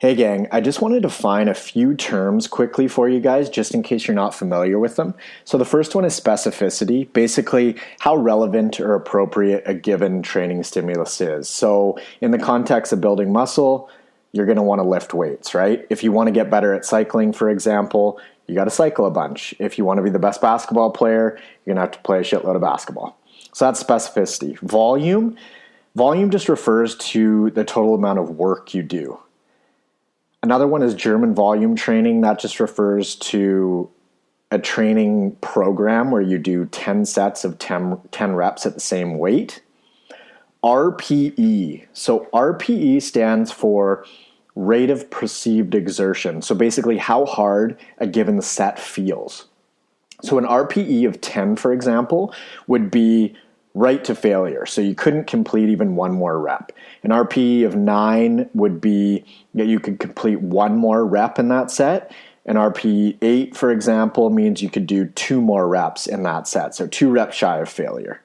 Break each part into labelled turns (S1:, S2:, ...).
S1: Hey gang, I just wanted to define a few terms quickly for you guys, just in case you're not familiar with them. So the first one is specificity, basically how relevant or appropriate a given training stimulus is. So in the context of building muscle, you're going to want to lift weights, right? If you want to get better at cycling, for example, you got to cycle a bunch. If you want to be the best basketball player, you're going to have to play a shitload of basketball. So that's specificity. Volume just refers to the total amount of work you do. Another one is German volume training. That just refers to a training program where you do 10 sets of 10 reps at the same weight. RPE. So RPE stands for rate of perceived exertion. So basically how hard a given set feels. So an RPE of 10, for example, would be right to failure. So you couldn't complete even one more rep. An RPE of 9 would be that you could complete one more rep in that set. An RPE 8, for example, means you could do 2 more reps in that set. So 2 reps shy of failure.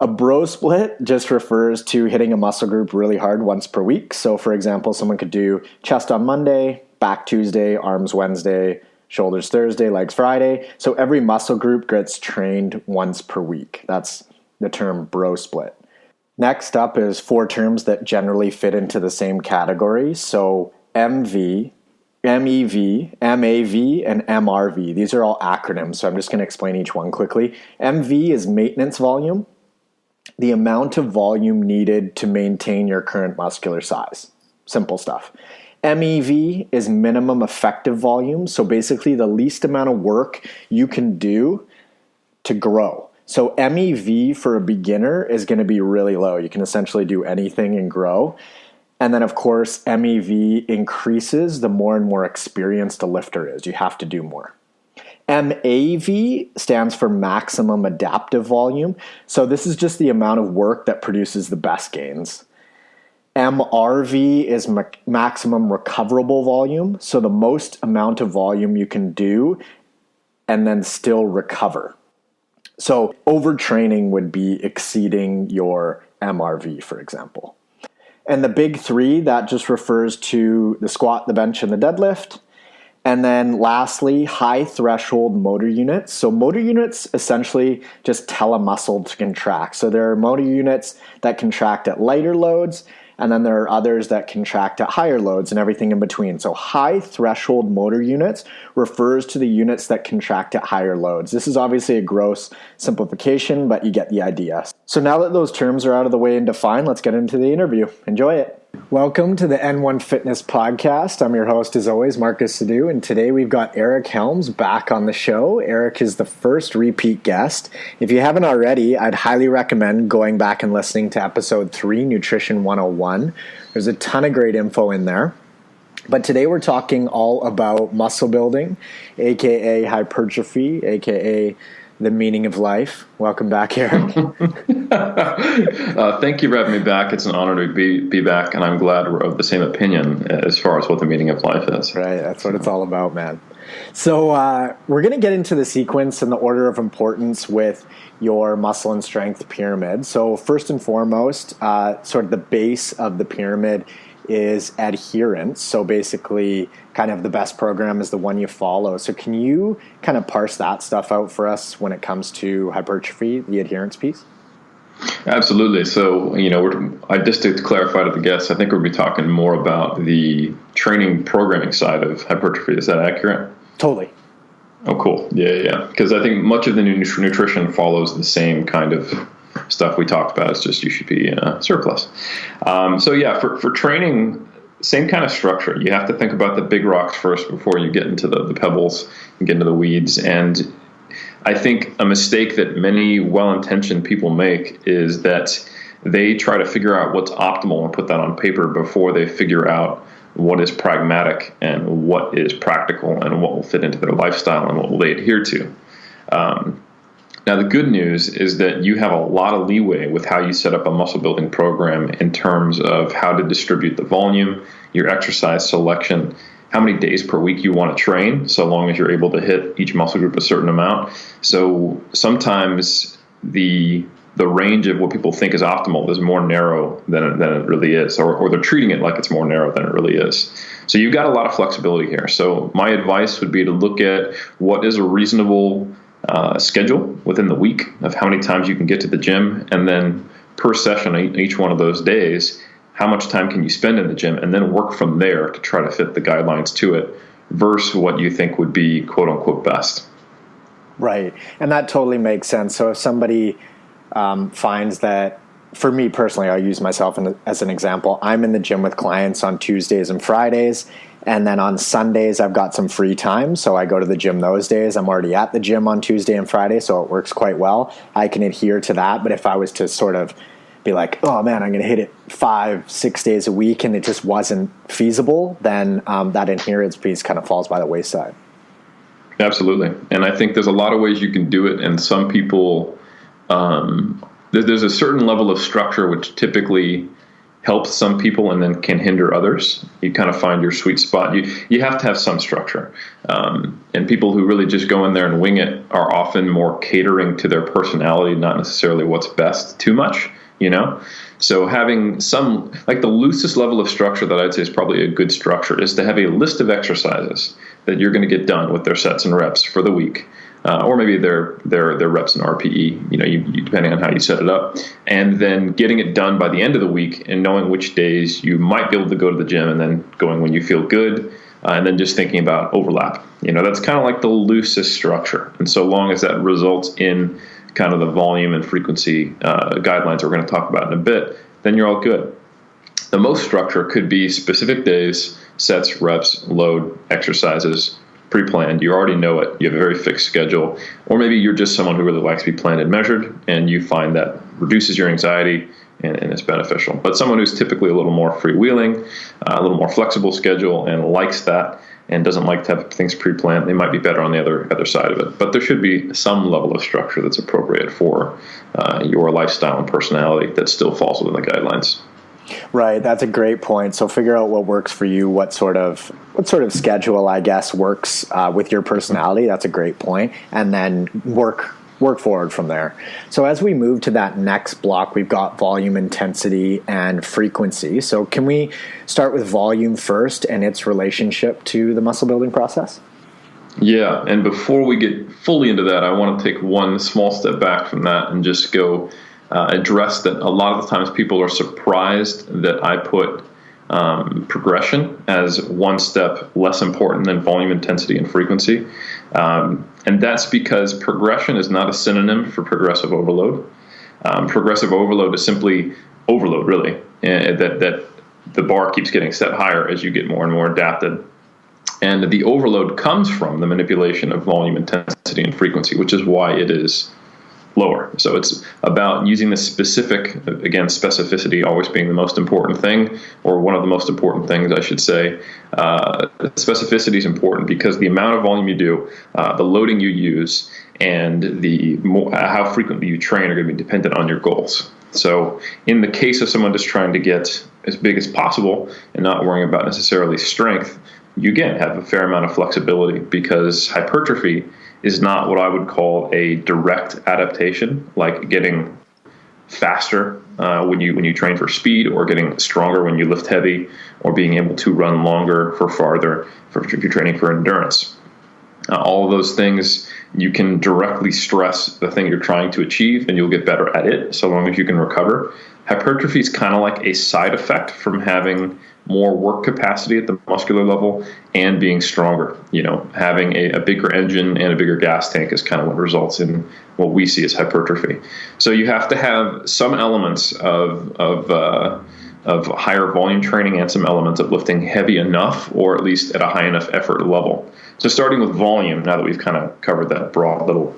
S1: A bro split just refers to hitting a muscle group really hard once per week. So for example, someone could do chest on Monday, back Tuesday, arms Wednesday, shoulders Thursday, legs Friday. So every muscle group gets trained once per week. That's the term bro split. Next up is 4 terms that generally fit into the same category. So MV, MEV, MAV, and MRV. These are all acronyms, so I'm just going to explain each one quickly. MV is maintenance volume, the amount of volume needed to maintain your current muscular size. Simple stuff. MEV is minimum effective volume, so basically the least amount of work you can do to grow. So MEV for a beginner is going to be really low. You can essentially do anything and grow. And then of course, MEV increases the more and more experienced a lifter is. You have to do more. MAV stands for maximum adaptive volume. So this is just the amount of work that produces the best gains. MRV is maximum recoverable volume. So the most amount of volume you can do and then still recover. So overtraining would be exceeding your MRV, for example. And the big 3, that just refers to the squat, the bench, and the deadlift. And then lastly, high threshold motor units. So motor units essentially just tell a muscle to contract. So there are motor units that contract at lighter loads, and then there are others that contract at higher loads and everything in between. So high threshold motor units refers to the units that contract at higher loads. This is obviously a gross simplification, but you get the idea. So now that those terms are out of the way and defined, let's get into the interview. Enjoy it. Welcome to the N1 Fitness Podcast. I'm your host, as always, Marcus Sadu, and today we've got Eric Helms back on the show. Eric is the first repeat guest. If you haven't already, I'd highly recommend going back and listening to episode 3, Nutrition 101. There's a ton of great info in there. But today we're talking all about muscle building, aka hypertrophy, aka the meaning of life. Welcome back, Eric.
S2: Thank you for having me back. It's an honor to be back, and I'm glad we're of the same opinion as far as what the meaning of life is.
S1: Right, that's what it's all about, man. So we're going to get into the sequence and the order of importance with your muscle and strength pyramid. So first and foremost, sort of the base of the pyramid is adherence. So basically, kind of the best program is the one you follow. So can you kind of parse that stuff out for us when it comes to hypertrophy, the adherence piece?
S2: Absolutely. So, just to clarify to the guests, I think we'll be talking more about the training programming side of hypertrophy. Is that accurate?
S1: Totally.
S2: Oh, cool. Yeah. Because I think much of the nutrition follows the same kind of stuff we talked about. It's just you should be in a surplus. For training, same kind of structure. You have to think about the big rocks first before you get into the pebbles and get into the weeds. And I think a mistake that many well-intentioned people make is that they try to figure out what's optimal and put that on paper before they figure out what is pragmatic and what is practical and what will fit into their lifestyle and what will they adhere to. Now, the good news is that you have a lot of leeway with how you set up a muscle building program in terms of how to distribute the volume, your exercise selection, how many days per week you want to train, so long as you're able to hit each muscle group a certain amount. So sometimes the the range of what people think is optimal is more narrow than it really is, or they're treating it like it's more narrow than it really is. So you've got a lot of flexibility here. So my advice would be to look at what is a reasonable schedule within the week of how many times you can get to the gym, and then per session each one of those days, how much time can you spend in the gym, and then work from there to try to fit the guidelines to it versus what you think would be quote unquote best.
S1: Right. And that totally makes sense. So if somebody finds that, for me personally, I'll use myself as an example. I'm in the gym with clients on Tuesdays and Fridays, and then on Sundays I've got some free time, so I go to the gym those days. I'm already at the gym on Tuesday and Friday, so it works quite well. I can adhere to that. But if I was to sort of be like, oh man, I'm going to hit it 5-6 days a week, and it just wasn't feasible, then that adherence piece kind of falls by the wayside.
S2: Absolutely. And I think there's a lot of ways you can do it, and some people there's a certain level of structure which typically helps some people and then can hinder others. You kind of find your sweet spot. You have to have some structure. And people who really just go in there and wing it are often more catering to their personality, not necessarily what's best too much, So having some, like the loosest level of structure that I'd say is probably a good structure is to have a list of exercises that you're going to get done with their sets and reps for the week. Or maybe their reps in RPE, you depending on how you set it up, and then getting it done by the end of the week and knowing which days you might be able to go to the gym, and then going when you feel good, and then just thinking about overlap. That's kind of like the loosest structure. And so long as that results in kind of the volume and frequency guidelines we're going to talk about in a bit, then you're all good. The most structure could be specific days, sets, reps, load, exercises, pre-planned. You already know it. You have a very fixed schedule. Or maybe you're just someone who really likes to be planned and measured, and you find that reduces your anxiety and is beneficial. But someone who's typically a little more freewheeling, a little more flexible schedule, and likes that and doesn't like to have things pre-planned, they might be better on the other side of it. But there should be some level of structure that's appropriate for your lifestyle and personality that still falls within the guidelines.
S1: Right, that's a great point. So figure out what works for you, what sort of schedule, I guess, works with your personality. That's a great point. And then work forward from there. So as we move to that next block, we've got volume, intensity, and frequency. So can we start with volume first and its relationship to the muscle building process?
S2: Yeah, and before we get fully into that, I want to take one small step back from that and just go address that a lot of the times people are surprised that I put progression as one step less important than volume, intensity, and frequency. And that's because progression is not a synonym for progressive overload. Progressive overload is simply overload, really, that the bar keeps getting set higher as you get more and more adapted. And the overload comes from the manipulation of volume, intensity, and frequency, which is why it is lower. So it's about using the specific, again, specificity always being the most important thing, or one of the most important things, I should say. Specificity is important because the amount of volume you do, the loading you use, and how frequently you train are going to be dependent on your goals. So in the case of someone just trying to get as big as possible and not worrying about necessarily strength, you again have a fair amount of flexibility because hypertrophy is not what I would call a direct adaptation, like getting faster when you train for speed, or getting stronger when you lift heavy, or being able to run longer for farther if you're training for endurance. All of those things, you can directly stress the thing you're trying to achieve, and you'll get better at it so long as you can recover. Hypertrophy is kind of like a side effect from having more work capacity at the muscular level and being stronger. Having a bigger engine and a bigger gas tank is kind of what results in what we see as hypertrophy. So you have to have some elements of higher volume training and some elements of lifting heavy enough, or at least at a high enough effort level. So starting with volume, now that we've kind of covered that broad little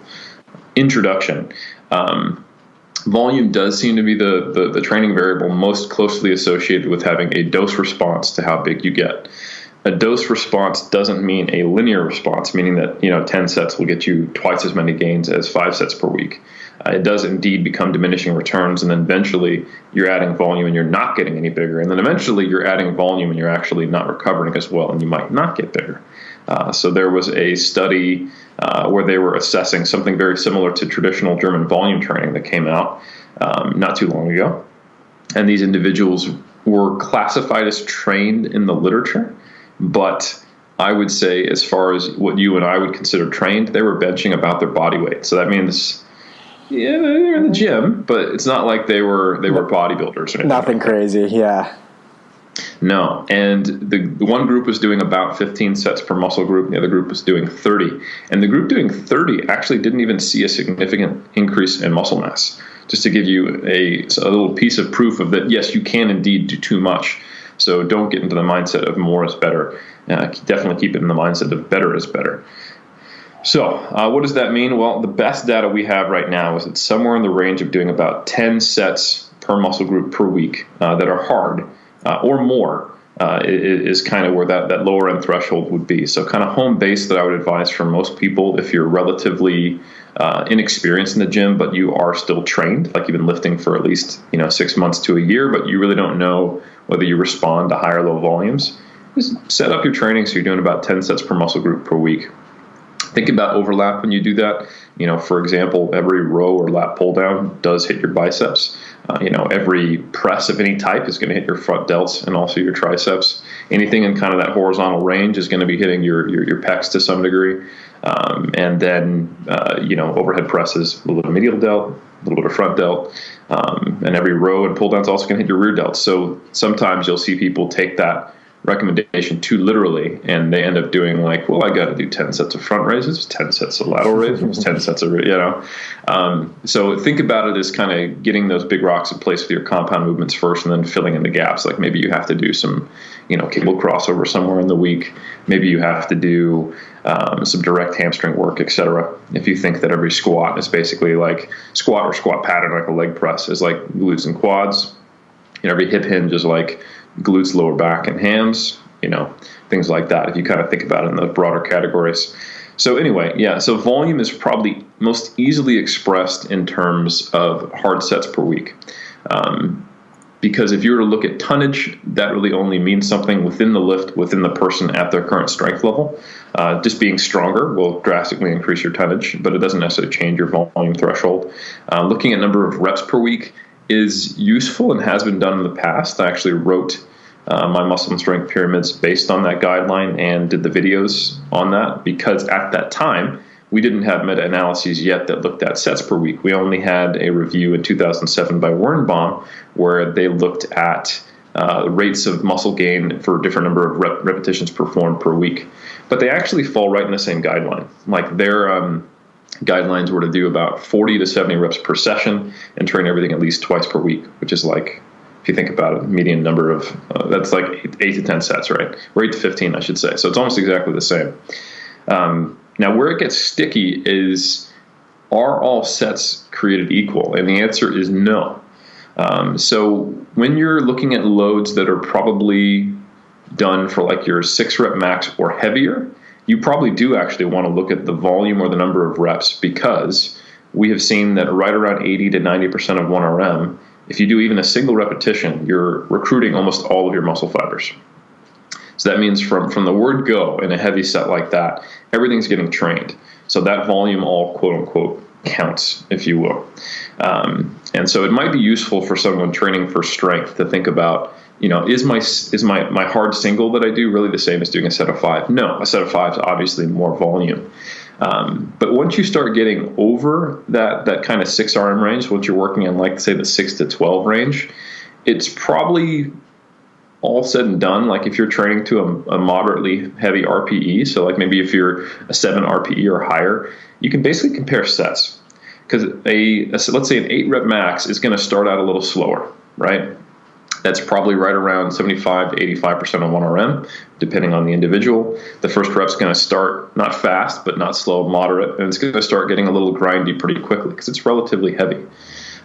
S2: introduction, volume does seem to be the training variable most closely associated with having a dose response to how big you get. A dose response doesn't mean a linear response, meaning that 10 sets will get you twice as many gains as 5 sets per week. It does indeed become diminishing returns, and then eventually you're adding volume and you're not getting any bigger, and then eventually you're adding volume and you're actually not recovering as well, and you might not get bigger. So there was a study where they were assessing something very similar to traditional German volume training that came out. not too long ago. And these individuals were classified as trained in the literature, but I would say, as far as what you and I would consider trained, they were benching about their body weight. So that means, yeah, they're in the gym, but it's not like they were bodybuilders or anything.
S1: Nothing crazy, yeah.
S2: No, and the one group was doing about 15 sets per muscle group, and the other group was doing 30. And the group doing 30 actually didn't even see a significant increase in muscle mass. Just to give you a little piece of proof of that, yes, you can indeed do too much. So don't get into the mindset of more is better. Definitely keep it in the mindset of better is better. So what does that mean? Well, the best data we have right now is it's somewhere in the range of doing about 10 sets per muscle group per week that are hard or more is kind of where that lower end threshold would be. So kind of home base that I would advise for most people if you're relatively inexperienced in the gym, but you are still trained, like you've been lifting for at least 6 months to a year, but you really don't know whether you respond to high or low volumes. Just set up your training so you're doing about 10 sets per muscle group per week. Think about overlap when you do that. For example, every row or lat pull down does hit your biceps. Every press of any type is going to hit your front delts and also your triceps. Anything in kind of that horizontal range is going to be hitting your pecs to some degree. And then, overhead presses, a little bit of medial delt, a little bit of front delt. And every row and pull down is also going to hit your rear delt. So sometimes you'll see people take that recommendation too literally, and they end up doing like, well, I got to do 10 sets of front raises, 10 sets of lateral raises, 10 sets of, so think about it as kind of getting those big rocks in place with your compound movements first, and then filling in the gaps. Like maybe you have to do some, cable crossover somewhere in the week. Maybe you have to do some direct hamstring work, etc. If you think that every squat is basically like squat or squat pattern, like a leg press is like glutes and quads, every hip hinge is like glutes, lower back, and hams, things like that, if you kind of think about it in those broader categories. So anyway, so volume is probably most easily expressed in terms of hard sets per week. Because if you were to look at tonnage, that really only means something within the lift, within the person at their current strength level. Just being stronger will drastically increase your tonnage, but it doesn't necessarily change your volume threshold. Looking at number of reps per week is useful and has been done in the past. I actually wrote my muscle and strength pyramids based on that guideline and did the videos on that, because at that time we didn't have meta-analyses yet that looked at sets per week. We only had a review in 2007 by Wernbaum where they looked at rates of muscle gain for a different number of repetitions performed per week. But they actually fall right in the same guideline. Like their guidelines were to do about 40 to 70 reps per session and train everything at least twice per week, which is like, if you think about it, median number of, that's like 8 to 10 sets, right? Or 8 to 15, I should say. So it's almost exactly the same. Now, where it gets sticky is, are all sets created equal? And the answer is no. So when you're looking at loads that are probably done for like your 6-rep max or heavier, you probably do actually want to look at the volume or the number of reps, because we have seen that right around 80 to 90% of 1RM, if you do even a single repetition, you're recruiting almost all of your muscle fibers. So that means from the word go in a heavy set like that, everything's getting trained. So that volume all quote unquote counts, if you will. And so it might be useful for someone training for strength to think about, is my hard single that I do really the same as doing a set of 5? No, a set of 5 is obviously more volume. But once you start getting over that kind of 6RM range, once you're working in like say the 6 to 12 range, it's probably all said and done. Like if you're training to a moderately heavy RPE, so like maybe if you're a 7 RPE or higher, you can basically compare sets. Because let's say an 8-rep max is going to start out a little slower, right? That's probably right around 75 to 85% of 1RM, depending on the individual. The first rep's going to start not fast, but not slow, moderate, and it's going to start getting a little grindy pretty quickly because it's relatively heavy.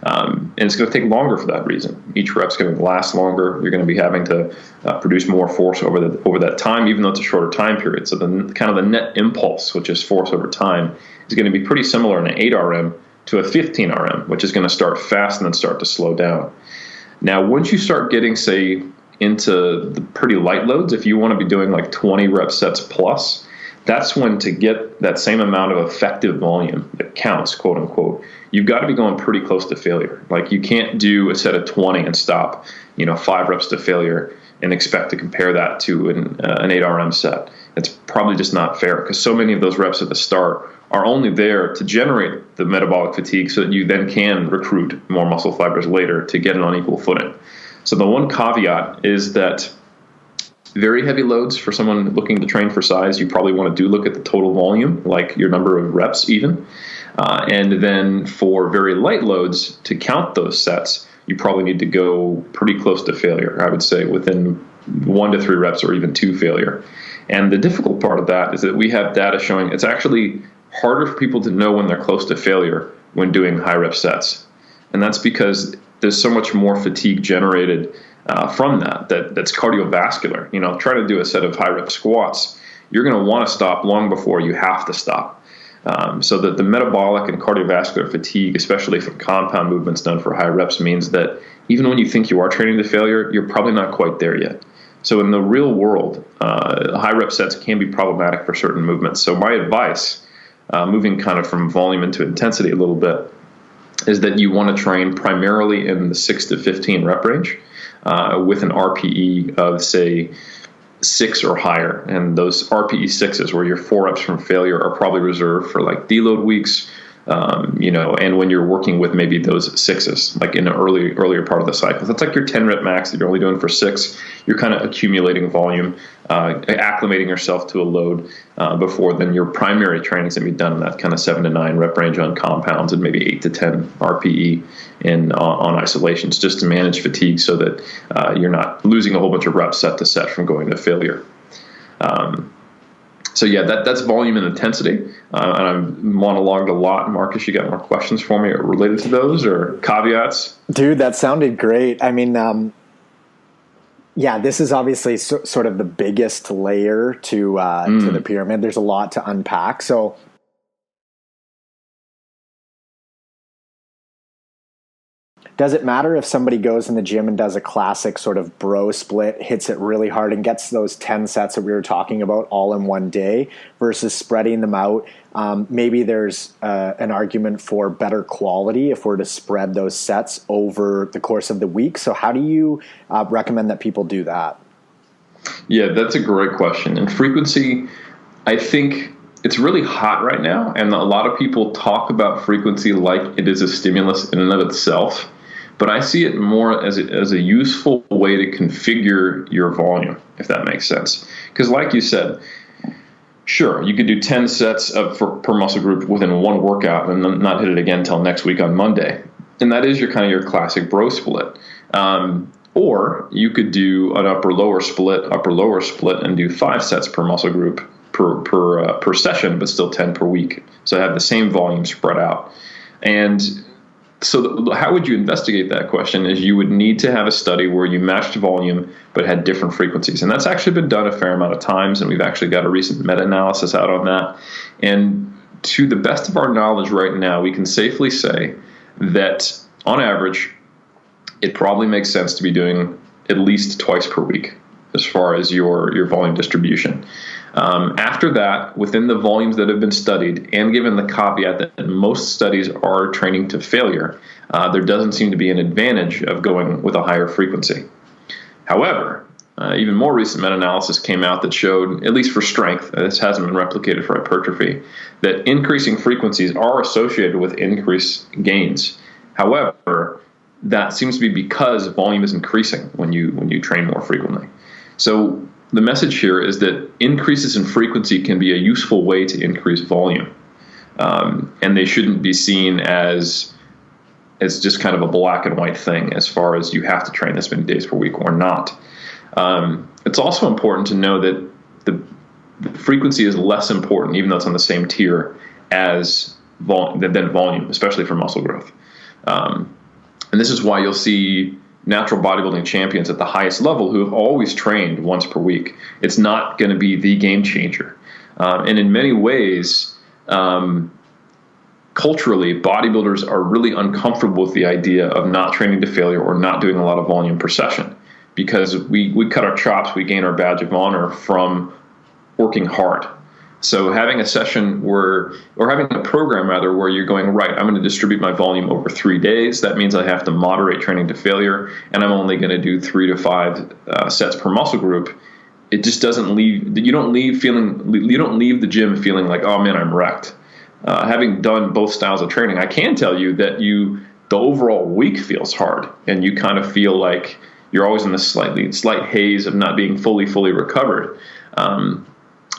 S2: And it's going to take longer for that reason. Each rep's going to last longer. You're going to be having to produce more force over that time, even though it's a shorter time period. So the kind of the net impulse, which is force over time, is going to be pretty similar in an 8RM to a 15RM, which is going to start fast and then start to slow down. Now, once you start getting, say, into the pretty light loads, if you want to be doing like 20 rep sets plus, that's when, to get that same amount of effective volume that counts, quote unquote, you've got to be going pretty close to failure. Like, you can't do a set of 20 and stop, 5 reps to failure and expect to compare that to an 8RM set. It's probably just not fair, because so many of those reps at the start are only there to generate the metabolic fatigue so that you then can recruit more muscle fibers later to get it on equal footing. So the one caveat is that very heavy loads for someone looking to train for size, you probably want to look at the total volume, like your number of reps even. And then for very light loads, to count those sets, you probably need to go pretty close to failure, I would say, within 1 to 3 reps or even 2 failure. And the difficult part of that is that we have data showing it's actually harder for people to know when they're close to failure when doing high rep sets. And that's because there's so much more fatigue generated from that's cardiovascular. Try to do a set of high rep squats, you're going to want to stop long before you have to stop. So that the metabolic and cardiovascular fatigue, especially from compound movements done for high reps, means that even when you think you are training to failure, you're probably not quite there yet. So in the real world, high rep sets can be problematic for certain movements. So my advice, moving kind of from volume into intensity a little bit, is that you want to train primarily in the 6 to 15 rep range with an RPE of, say, 6 or higher. And those RPE 6s, where you're 4 reps from failure, are probably reserved for like deload weeks, and when you're working with maybe those 6s, like in the earlier part of the cycle. That's like your 10 rep max that you're only doing for 6. You're kind of accumulating volume, acclimating yourself to a load before then your primary training is going to be done in that kind of 7 to 9 rep range on compounds and maybe 8 to 10 RPE on isolations, just to manage fatigue so that you're not losing a whole bunch of reps set to set from going to failure. So yeah, that's volume and intensity. And I've monologued a lot. Marcus, you got more questions for me related to those or caveats?
S1: Dude, that sounded great. I mean, this is obviously sort of the biggest layer to the pyramid. There's a lot to unpack. So does it matter if somebody goes in the gym and does a classic sort of bro split, hits it really hard and gets those 10 sets that we were talking about all in one day versus spreading them out? Maybe there's an argument for better quality if we're to spread those sets over the course of the week. So how do you recommend that people do that?
S2: Yeah, that's a great question. And frequency, I think it's really hot right now. And a lot of people talk about frequency like it is a stimulus in and of itself. But I see it more as a useful way to configure your volume, if that makes sense. Because like you said, sure, you could do 10 sets per muscle group within one workout and then not hit it again until next week on Monday. And that is your classic bro split. Or you could do an upper-lower split, and do 5 sets per muscle group per session, but still 10 per week. So have the same volume spread out. And so how would you investigate that question is you would need to have a study where you matched volume but had different frequencies. And that's actually been done a fair amount of times, and we've actually got a recent meta-analysis out on that. And to the best of our knowledge right now, we can safely say that on average, it probably makes sense to be doing at least twice per week as far as your volume distribution. After that, within the volumes that have been studied, and given the caveat that most studies are training to failure, there doesn't seem to be an advantage of going with a higher frequency. However, even more recent meta-analysis came out that showed, at least for strength, this hasn't been replicated for hypertrophy, that increasing frequencies are associated with increased gains. However, that seems to be because volume is increasing when you train more frequently. So the message here is that increases in frequency can be a useful way to increase volume. And they shouldn't be seen as just kind of a black and white thing as far as you have to train this many days per week or not. It's also important to know that the frequency is less important, even though it's on the same tier as than volume, especially for muscle growth. And this is why you'll see natural bodybuilding champions at the highest level who have always trained once per week. It's not going to be the game changer. And in many ways, culturally, bodybuilders are really uncomfortable with the idea of not training to failure or not doing a lot of volume per session, because we cut our chops, we gain our badge of honor from working hard. So having a session or having a program rather, where you're going, right, I'm going to distribute my volume over 3 days. That means I have to moderate training to failure, and I'm only going to do 3 to 5 sets per muscle group. It just doesn't leave. You don't leave the gym feeling like, oh man, I'm wrecked. Having done both styles of training, I can tell you that the overall week feels hard, and you kind of feel like you're always in this slight haze of not being fully recovered.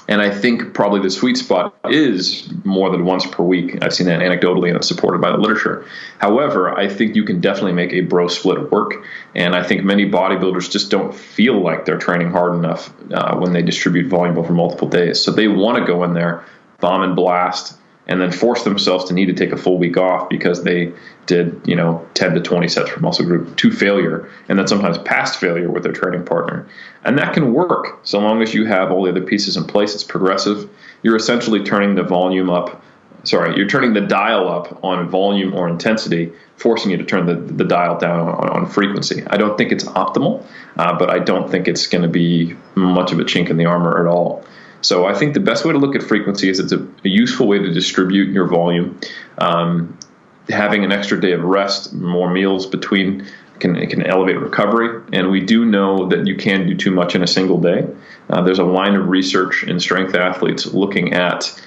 S2: And I think probably the sweet spot is more than once per week. I've seen that anecdotally, and it's supported by the literature. However, I think you can definitely make a bro split work. And I think many bodybuilders just don't feel like they're training hard enough when they distribute volume over multiple days. So they want to go in there, bomb and blast, and then force themselves to need to take a full week off because they did, 10 to 20 sets per muscle group to failure, and then sometimes past failure with their training partner. And that can work so long as you have all the other pieces in place. It's progressive. You're essentially turning the dial up on volume or intensity, forcing you to turn the dial down on frequency. I don't think it's optimal, but I don't think it's going to be much of a chink in the armor at all. So I think the best way to look at frequency is it's a useful way to distribute your volume. Having an extra day of rest, more meals between can elevate recovery. And we do know that you can do too much in a single day. There's a line of research in strength athletes looking at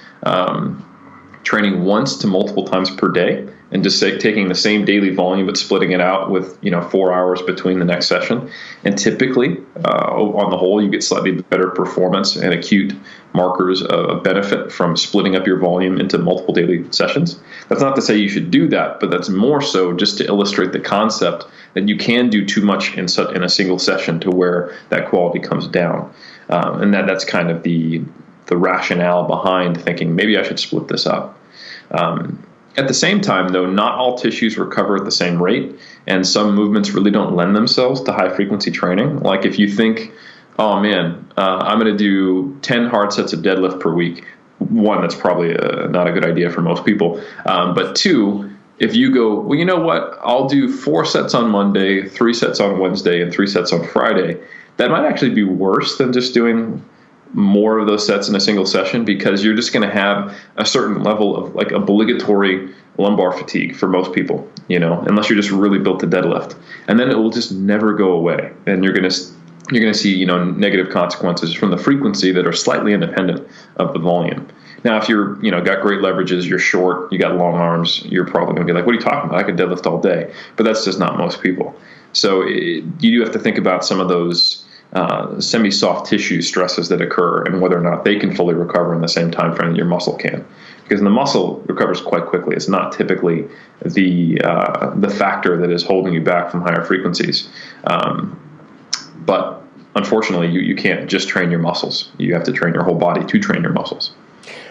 S2: training once to multiple times per day, and just taking the same daily volume but splitting it out with 4 hours between the next session. And typically, on the whole, you get slightly better performance and acute markers of benefit from splitting up your volume into multiple daily sessions. That's not to say you should do that, but that's more so just to illustrate the concept that you can do too much in a single session to where that quality comes down. And that's kind of the rationale behind thinking maybe I should split this up. At the same time, though, not all tissues recover at the same rate, and some movements really don't lend themselves to high-frequency training. Like if you think, oh man, I'm going to do 10 hard sets of deadlift per week. One, that's probably not a good idea for most people. But two, if you go, well, you know what, I'll do 4 sets on Monday, 3 sets on Wednesday, and 3 sets on Friday, that might actually be worse than just doing more of those sets in a single session, because you're just going to have a certain level of like obligatory lumbar fatigue for most people, unless you're just really built to deadlift, and then it will just never go away, and you're going to see negative consequences from the frequency that are slightly independent of the volume. Now, if you're got great leverages, you're short, you got long arms, you're probably going to be like, what are you talking about? I could deadlift all day, but that's just not most people. So you do have to think about some of those semi-soft tissue stresses that occur and whether or not they can fully recover in the same time frame that your muscle can. Because the muscle recovers quite quickly. It's not typically the factor that is holding you back from higher frequencies. But unfortunately, you can't just train your muscles. You have to train your whole body to train your muscles.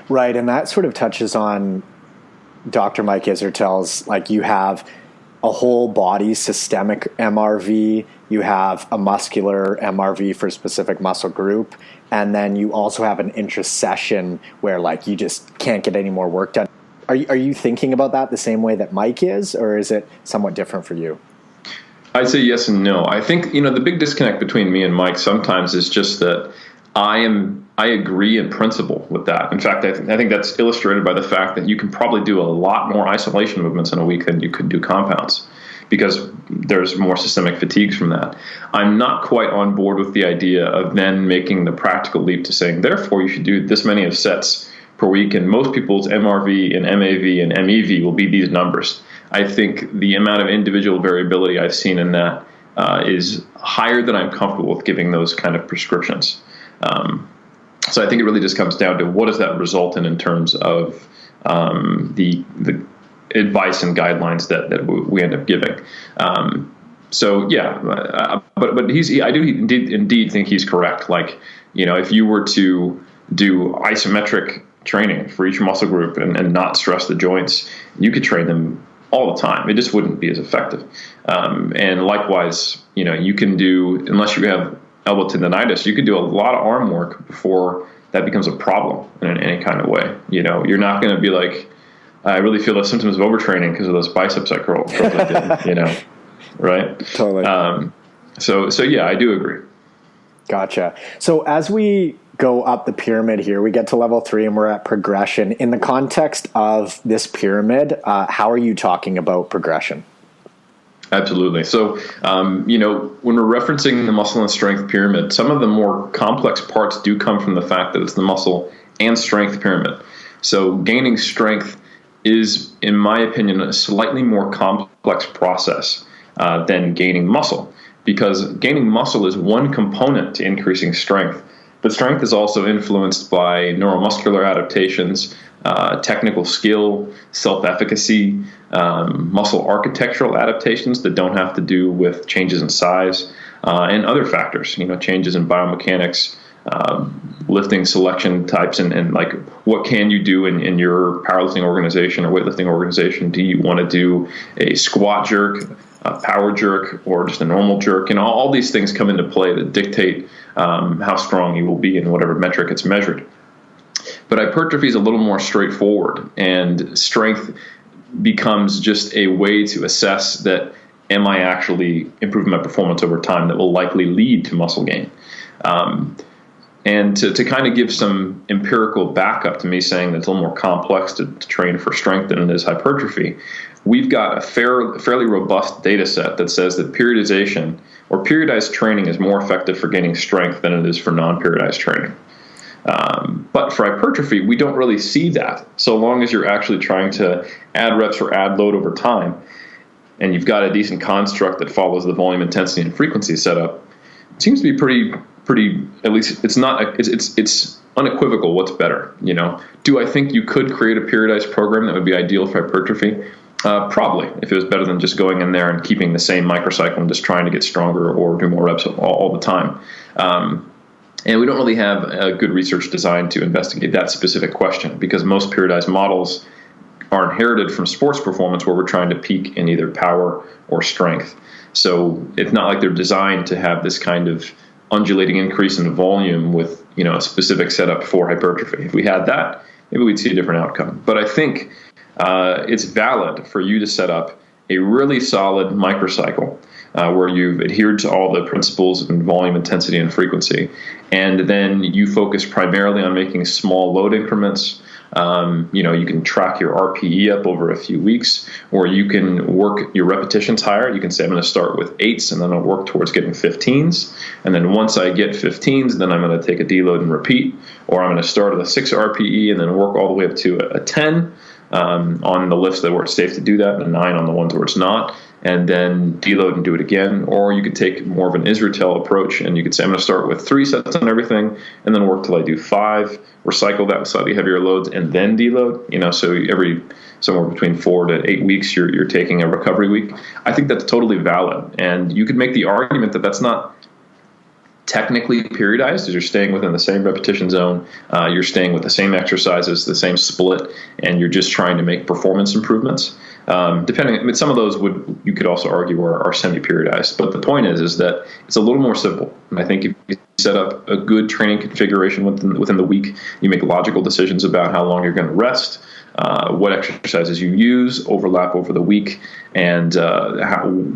S1: Right, and that sort of touches on Dr. Mike Isertel's, like you have a whole body systemic MRV, you have a muscular MRV for a specific muscle group, and then you also have an intra-session where like you just can't get any more work done. Are you thinking about that the same way that Mike is, or is it somewhat different for you?
S2: I'd say yes and no. I think, the big disconnect between me and Mike sometimes is just that I agree in principle with that. In fact, I think that's illustrated by the fact that you can probably do a lot more isolation movements in a week than you could do compounds, because there's more systemic fatigues from that. I'm not quite on board with the idea of then making the practical leap to saying, therefore, you should do this many of sets per week, and most people's MRV and MAV and MEV will be these numbers. I think the amount of individual variability I've seen in that is higher than I'm comfortable with giving those kind of prescriptions. So I think it really just comes down to what does that result in terms of the advice and guidelines that we end up giving. So yeah, but I do indeed think he's correct. Like, if you were to do isometric training for each muscle group and not stress the joints, you could train them all the time. It just wouldn't be as effective. And likewise, you can do, unless you have elbow tendonitis, you could do a lot of arm work before that becomes a problem in any kind of way. You're not going to be like, I really feel the symptoms of overtraining because of those biceps I curled I did, right?
S1: Totally.
S2: So yeah, I do agree.
S1: Gotcha. So as we go up the pyramid here. We get to level 3 and we're at progression. In the context of this pyramid, how are you talking about progression?
S2: Absolutely. So, when we're referencing the muscle and strength pyramid, some of the more complex parts do come from the fact that it's the muscle and strength pyramid. So gaining strength is, in my opinion, a slightly more complex process than gaining muscle, because gaining muscle is one component to increasing strength. But strength is also influenced by neuromuscular adaptations, technical skill, self-efficacy, muscle architectural adaptations that don't have to do with changes in size, and other factors, changes in biomechanics, lifting selection types, and like what can you do in your powerlifting organization or weightlifting organization? Do you want to do a squat jerk, a power jerk, or just a normal jerk? All these things come into play that dictate how strong you will be in whatever metric it's measured. But hypertrophy is a little more straightforward, and strength becomes just a way to assess that, am I actually improving my performance over time that will likely lead to muscle gain? And to kind of give some empirical backup to me saying that it's a little more complex to train for strength than it is hypertrophy, we've got a fairly robust data set that says that periodization or periodized training is more effective for gaining strength than it is for non-periodized training. But for hypertrophy, we don't really see that, so long as you're actually trying to add reps or add load over time, and you've got a decent construct that follows the volume, intensity, and frequency setup. It seems to be pretty. At least it's unequivocal what's better. Do I think you could create a periodized program that would be ideal for hypertrophy? Probably, if it was better than just going in there and keeping the same microcycle and just trying to get stronger or do more reps all the time. And we don't really have a good research designed to investigate that specific question, because most periodized models are inherited from sports performance where we're trying to peak in either power or strength. So it's not like they're designed to have this kind of undulating increase in volume with a specific setup for hypertrophy. If we had that, maybe we'd see a different outcome. But I think it's valid for you to set up a really solid microcycle where you've adhered to all the principles in volume, intensity, and frequency, and then you focus primarily on making small load increments. You can track your RPE up over a few weeks, or you can work your repetitions higher. You can say, I'm going to start with 8s, and then I'll work towards getting 15s. And then once I get 15s, then I'm going to take a deload and repeat. Or I'm going to start at a 6 RPE and then work all the way up to a 10 on the lifts that where it's safe to do that, and a 9 on the ones where it's not. And then deload and do it again. Or you could take more of an Israel approach, and you could say, I'm going to start with 3 sets on everything, and then work till I do 5, recycle that with slightly heavier loads, and then deload. So every somewhere between 4 to 8 weeks, you're taking a recovery week. I think that's totally valid. And you could make the argument that that's not technically periodized, as you're staying within the same repetition zone, you're staying with the same exercises, the same split, and you're just trying to make performance improvements. Some of those you could also argue are semi-periodized. But the point is that it's a little more simple. And I think if you set up a good training configuration within the week, you make logical decisions about how long you're going to rest, what exercises you use, overlap over the week, and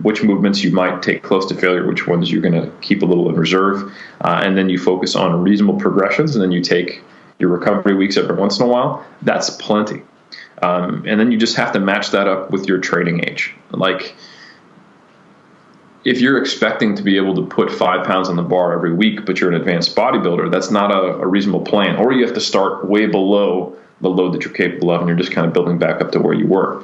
S2: which movements you might take close to failure, which ones you're going to keep a little in reserve, and then you focus on reasonable progressions, and then you take your recovery weeks every once in a while. That's plenty. And then you just have to match that up with your training age. Like, if you're expecting to be able to put 5 pounds on the bar every week, but you're an advanced bodybuilder, that's not a reasonable plan. Or you have to start way below the load that you're capable of, and you're just kind of building back up to where you were.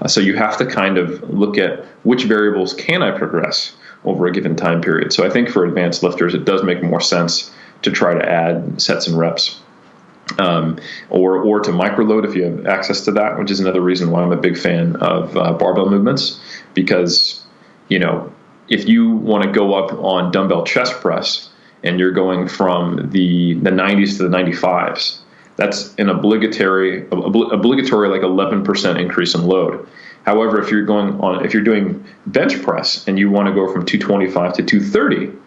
S2: So you have to kind of look at which variables can I progress over a given time period. So I think for advanced lifters, it does make more sense to try to add sets and reps. Or to microload if you have access to that, which is another reason why I'm a big fan of barbell movements, because if you want to go up on dumbbell chest press and you're going from the 90s to the 95s, that's an obligatory like 11% increase in load. However, if you're doing bench press and you want to go from 225 to 230,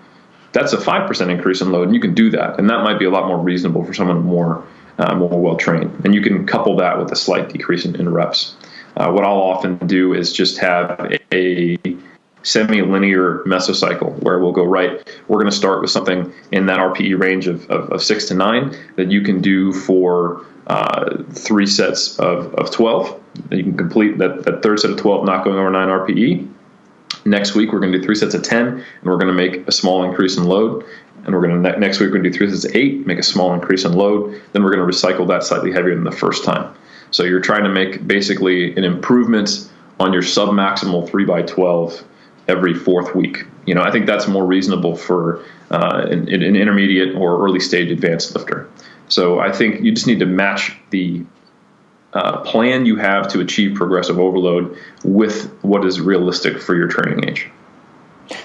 S2: that's a 5% increase in load, and you can do that. And that might be a lot more reasonable for someone more well-trained. And you can couple that with a slight decrease in reps. What I'll often do is just have a semi-linear mesocycle where we're going to start with something in that RPE range of 6 to 9 that you can do for 3 sets of 12. You can complete that third set of 12 not going over 9 RPE. Next week, we're going to do 3 sets of 10, and we're going to make a small increase in load. And we're going to next week, we're going to do 3 sets of 8, make a small increase in load. Then we're going to recycle that slightly heavier than the first time. So you're trying to make basically an improvement on your submaximal 3x12 every 4th week. I think that's more reasonable for an intermediate or early stage advanced lifter. So I think you just need to match the plan you have to achieve progressive overload with what is realistic for your training age.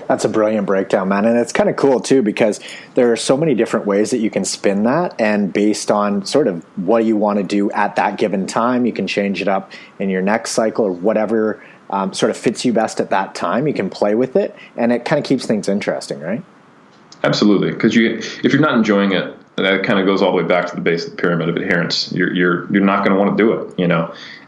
S1: That's a brilliant breakdown, man. And it's kind of cool too, because there are so many different ways that you can spin that, and based on sort of what you want to do at that given time, you can change it up in your next cycle or whatever sort of fits you best at that time. You can play with it, and it kind of keeps things interesting, right?
S2: Absolutely. Because if you're not enjoying it, that kind of goes all the way back to the base of the pyramid of adherence. You're not going to want to do it,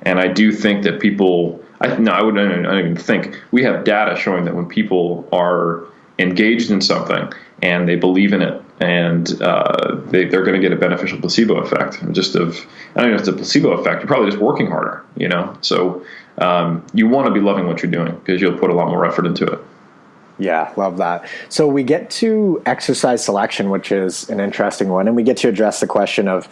S2: And I do think that people, I don't even think, we have data showing that when people are engaged in something and they believe in it, and they're going to get a beneficial placebo effect. I don't know if it's a placebo effect. You're probably just working harder, So you want to be loving what you're doing because you'll put a lot more effort into it.
S1: Yeah, love that. So we get to exercise selection, which is an interesting one, and we get to address the question of,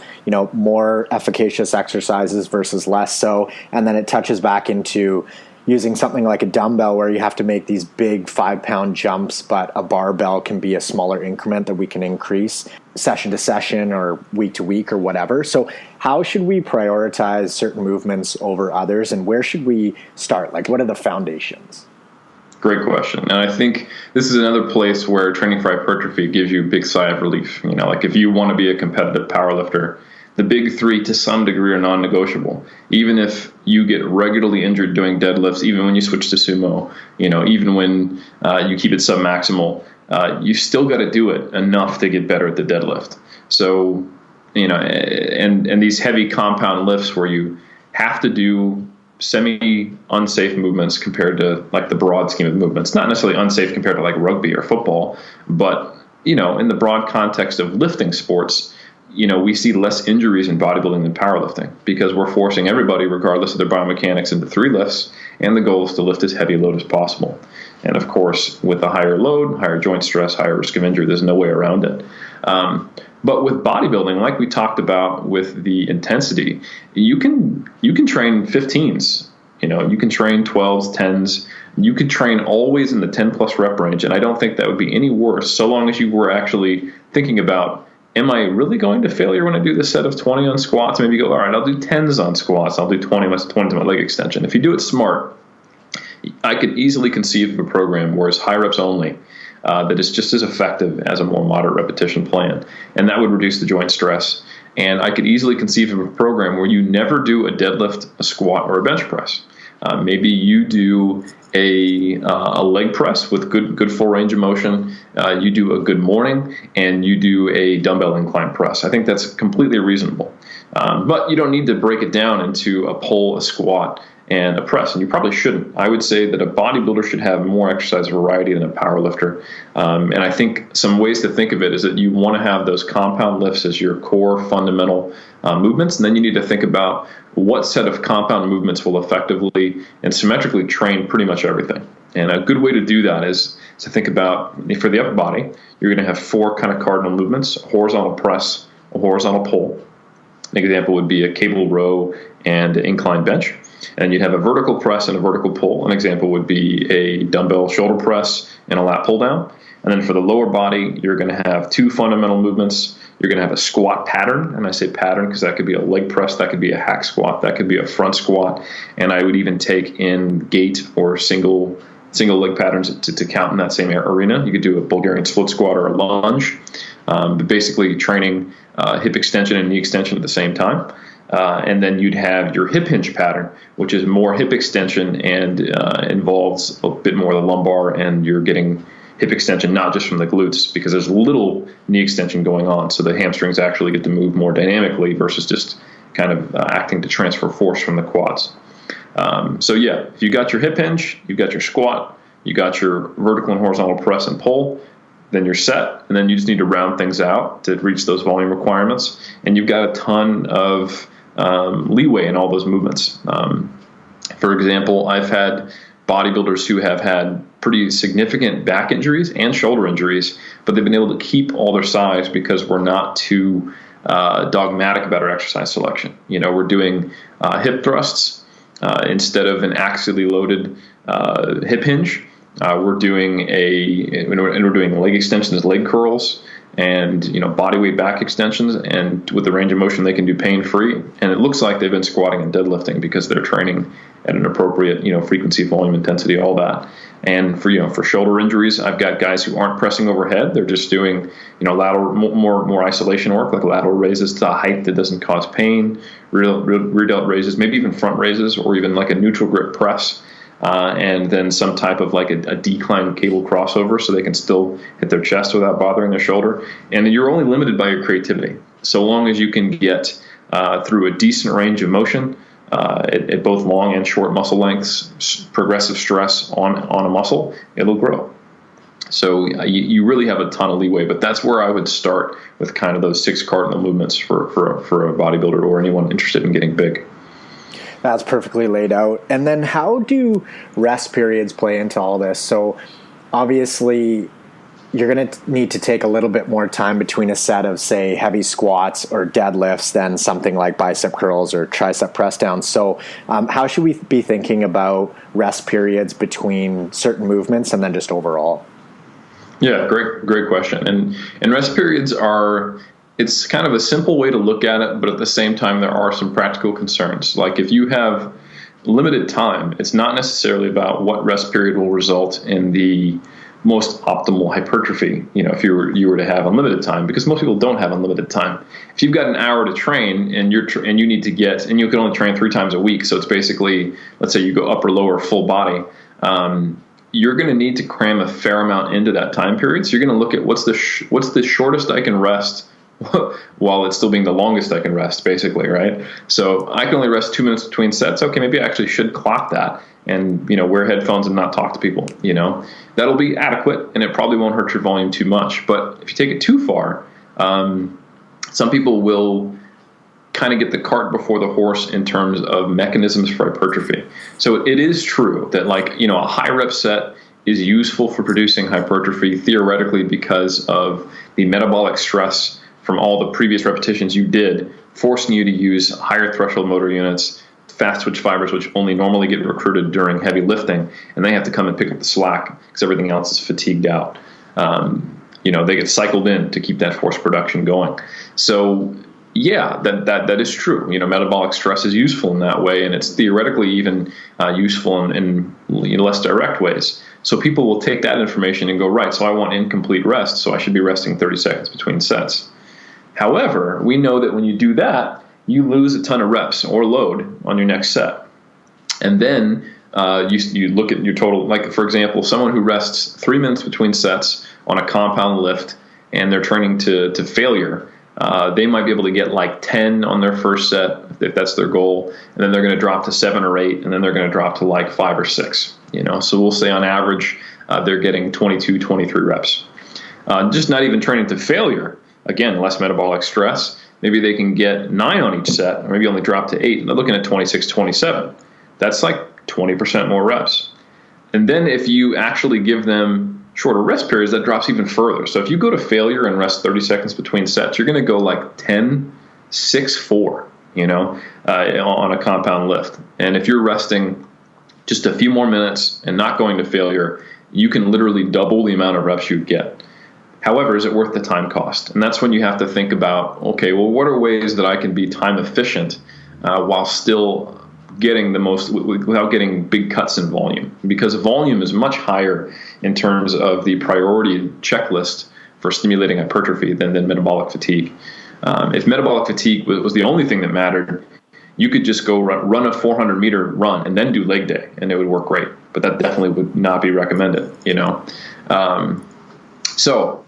S1: more efficacious exercises versus less so, and then it touches back into using something like a dumbbell where you have to make these big 5-pound jumps, but a barbell can be a smaller increment that we can increase session to session or week to week or whatever. So how should we prioritize certain movements over others, and where should we start? Like, what are the foundations?
S2: Great question. And I think this is another place where training for hypertrophy gives you a big sigh of relief. Like if you want to be a competitive powerlifter, the big 3 to some degree are non-negotiable. Even if you get regularly injured doing deadlifts, even when you switch to sumo, even when you keep it submaximal, you still got to do it enough to get better at the deadlift. So, and these heavy compound lifts where you have to do semi-unsafe movements compared to like the broad scheme of movements, not necessarily unsafe compared to like rugby or football, but, in the broad context of lifting sports, we see less injuries in bodybuilding than powerlifting because we're forcing everybody, regardless of their biomechanics, into 3 lifts, and the goal is to lift as heavy a load as possible. And of course, with a higher load, higher joint stress, higher risk of injury, there's no way around it. But with bodybuilding, like we talked about with the intensity, you can train 15s, you can train 12s, 10s, you could train always in the 10 plus rep range. And I don't think that would be any worse so long as you were actually thinking about, am I really going to failure when I do this set of 20 on squats? Maybe you go, all right, I'll do 10s on squats. I'll do 20 to my leg extension. If you do it smart, I could easily conceive of a program where it's high reps only, that is just as effective as a more moderate repetition plan. And that would reduce the joint stress. And I could easily conceive of a program where you never do a deadlift, a squat, or a bench press. Maybe you do a leg press with good full range of motion. You do a good morning, and you do a dumbbell incline press. I think that's completely reasonable. But you don't need to break it down into a pull, a squat, and a press, and you probably shouldn't. I would say that a bodybuilder should have more exercise variety than a powerlifter. And I think some ways to think of it is that you want to have those compound lifts as your core fundamental movements, and then you need to think about what set of compound movements will effectively and symmetrically train pretty much everything. And a good way to do that is to think about, for the upper body, you're going to have 4 kind of cardinal movements: a horizontal press, a horizontal pull. An example would be a cable row and an incline bench. And you'd have a vertical press and a vertical pull. An example would be a dumbbell shoulder press and a lat pull down. And then for the lower body, you're going to have 2 fundamental movements. You're going to have a squat pattern. And I say pattern because that could be a leg press, that could be a hack squat, that could be a front squat. And I would even take in gait or single leg patterns to count in that same arena. You could do a Bulgarian split squat or a lunge. But basically training hip extension and knee extension at the same time. And then you'd have your hip hinge pattern, which is more hip extension and involves a bit more of the lumbar, and you're getting hip extension not just from the glutes because there's little knee extension going on. So the hamstrings actually get to move more dynamically versus just kind of acting to transfer force from the quads. So yeah, if you got your hip hinge, you've got your squat, you got your vertical and horizontal press and pull, then you're set, and then you just need to round things out to reach those volume requirements. And you've got a ton of leeway in all those movements. For example, I've had bodybuilders who have had pretty significant back injuries and shoulder injuries, but they've been able to keep all their size because we're not too dogmatic about our exercise selection. We're doing hip thrusts instead of an axially loaded hip hinge. We're doing leg extensions, leg curls, and body weight back extensions, and with the range of motion they can do pain free. And it looks like they've been squatting and deadlifting because they're training at an appropriate frequency, volume, intensity, all that. And for shoulder injuries, I've got guys who aren't pressing overhead; they're just doing lateral more isolation work, like lateral raises to a height that doesn't cause pain, rear delt raises, maybe even front raises, or even like a neutral grip press. And then some type of like a decline cable crossover so they can still hit their chest without bothering their shoulder. And you're only limited by your creativity. So long as you can get through a decent range of motion at both long and short muscle lengths, progressive stress on a muscle, it'll grow. So you really have a ton of leeway, but that's where I would start with kind of those 6 cardinal movements for a bodybuilder or anyone interested in getting big.
S1: That's perfectly laid out. And then how do rest periods play into all this? So obviously you're going to need to take a little bit more time between a set of, say, heavy squats or deadlifts than something like bicep curls or tricep press downs. So how should we be thinking about rest periods between certain movements and then just overall?
S2: Yeah, great question. And rest periods it's kind of a simple way to look at it, but at the same time, there are some practical concerns. Like if you have limited time, it's not necessarily about what rest period will result in the most optimal hypertrophy, if you were to have unlimited time, because most people don't have unlimited time. If you've got an hour to train and you need to and you can only train 3 times a week, so it's basically, let's say you go upper, lower, full body, you're going to need to cram a fair amount into that time period. So you're going to look at what's the shortest I can rest while it's still being the longest I can rest, basically, right? So I can only rest 2 minutes between sets. Okay, maybe I actually should clock that and, wear headphones and not talk to people, That'll be adequate, and it probably won't hurt your volume too much. But if you take it too far, some people will kind of get the cart before the horse in terms of mechanisms for hypertrophy. So it is true that, a high rep set is useful for producing hypertrophy theoretically because of the metabolic stress from all the previous repetitions you did, forcing you to use higher threshold motor units, fast twitch fibers, which only normally get recruited during heavy lifting, and they have to come and pick up the slack because everything else is fatigued out. They get cycled in to keep that force production going. So yeah, that is true. Metabolic stress is useful in that way, and it's theoretically even useful in less direct ways. So people will take that information and go, right, so I want incomplete rest, so I should be resting 30 seconds between sets. However, we know that when you do that, you lose a ton of reps or load on your next set. And then you look at your total, like, for example, someone who rests 3 minutes between sets on a compound lift and they're training to failure, they might be able to get like 10 on their first set, if that's their goal, and then they're going to drop to 7 or 8, and then they're going to drop to like 5 or 6. So we'll say on average they're getting 22, 23 reps. Just not even training to failure. Again, less metabolic stress. Maybe they can get 9 on each set, or maybe only drop to 8, and they're looking at 26, 27. That's like 20% more reps. And then if you actually give them shorter rest periods, that drops even further. So if you go to failure and rest 30 seconds between sets, you're going to go like 10, 6, 4, on a compound lift. And if you're resting just a few more minutes and not going to failure, you can literally double the amount of reps you get. However, is it worth the time cost? And that's when you have to think about, okay, well, what are ways that I can be time efficient while still getting the most, without getting big cuts in volume? Because volume is much higher in terms of the priority checklist for stimulating hypertrophy than metabolic fatigue. If metabolic fatigue was the only thing that mattered, you could just go run a 400-meter run and then do leg day, and it would work great. But that definitely would not be recommended, So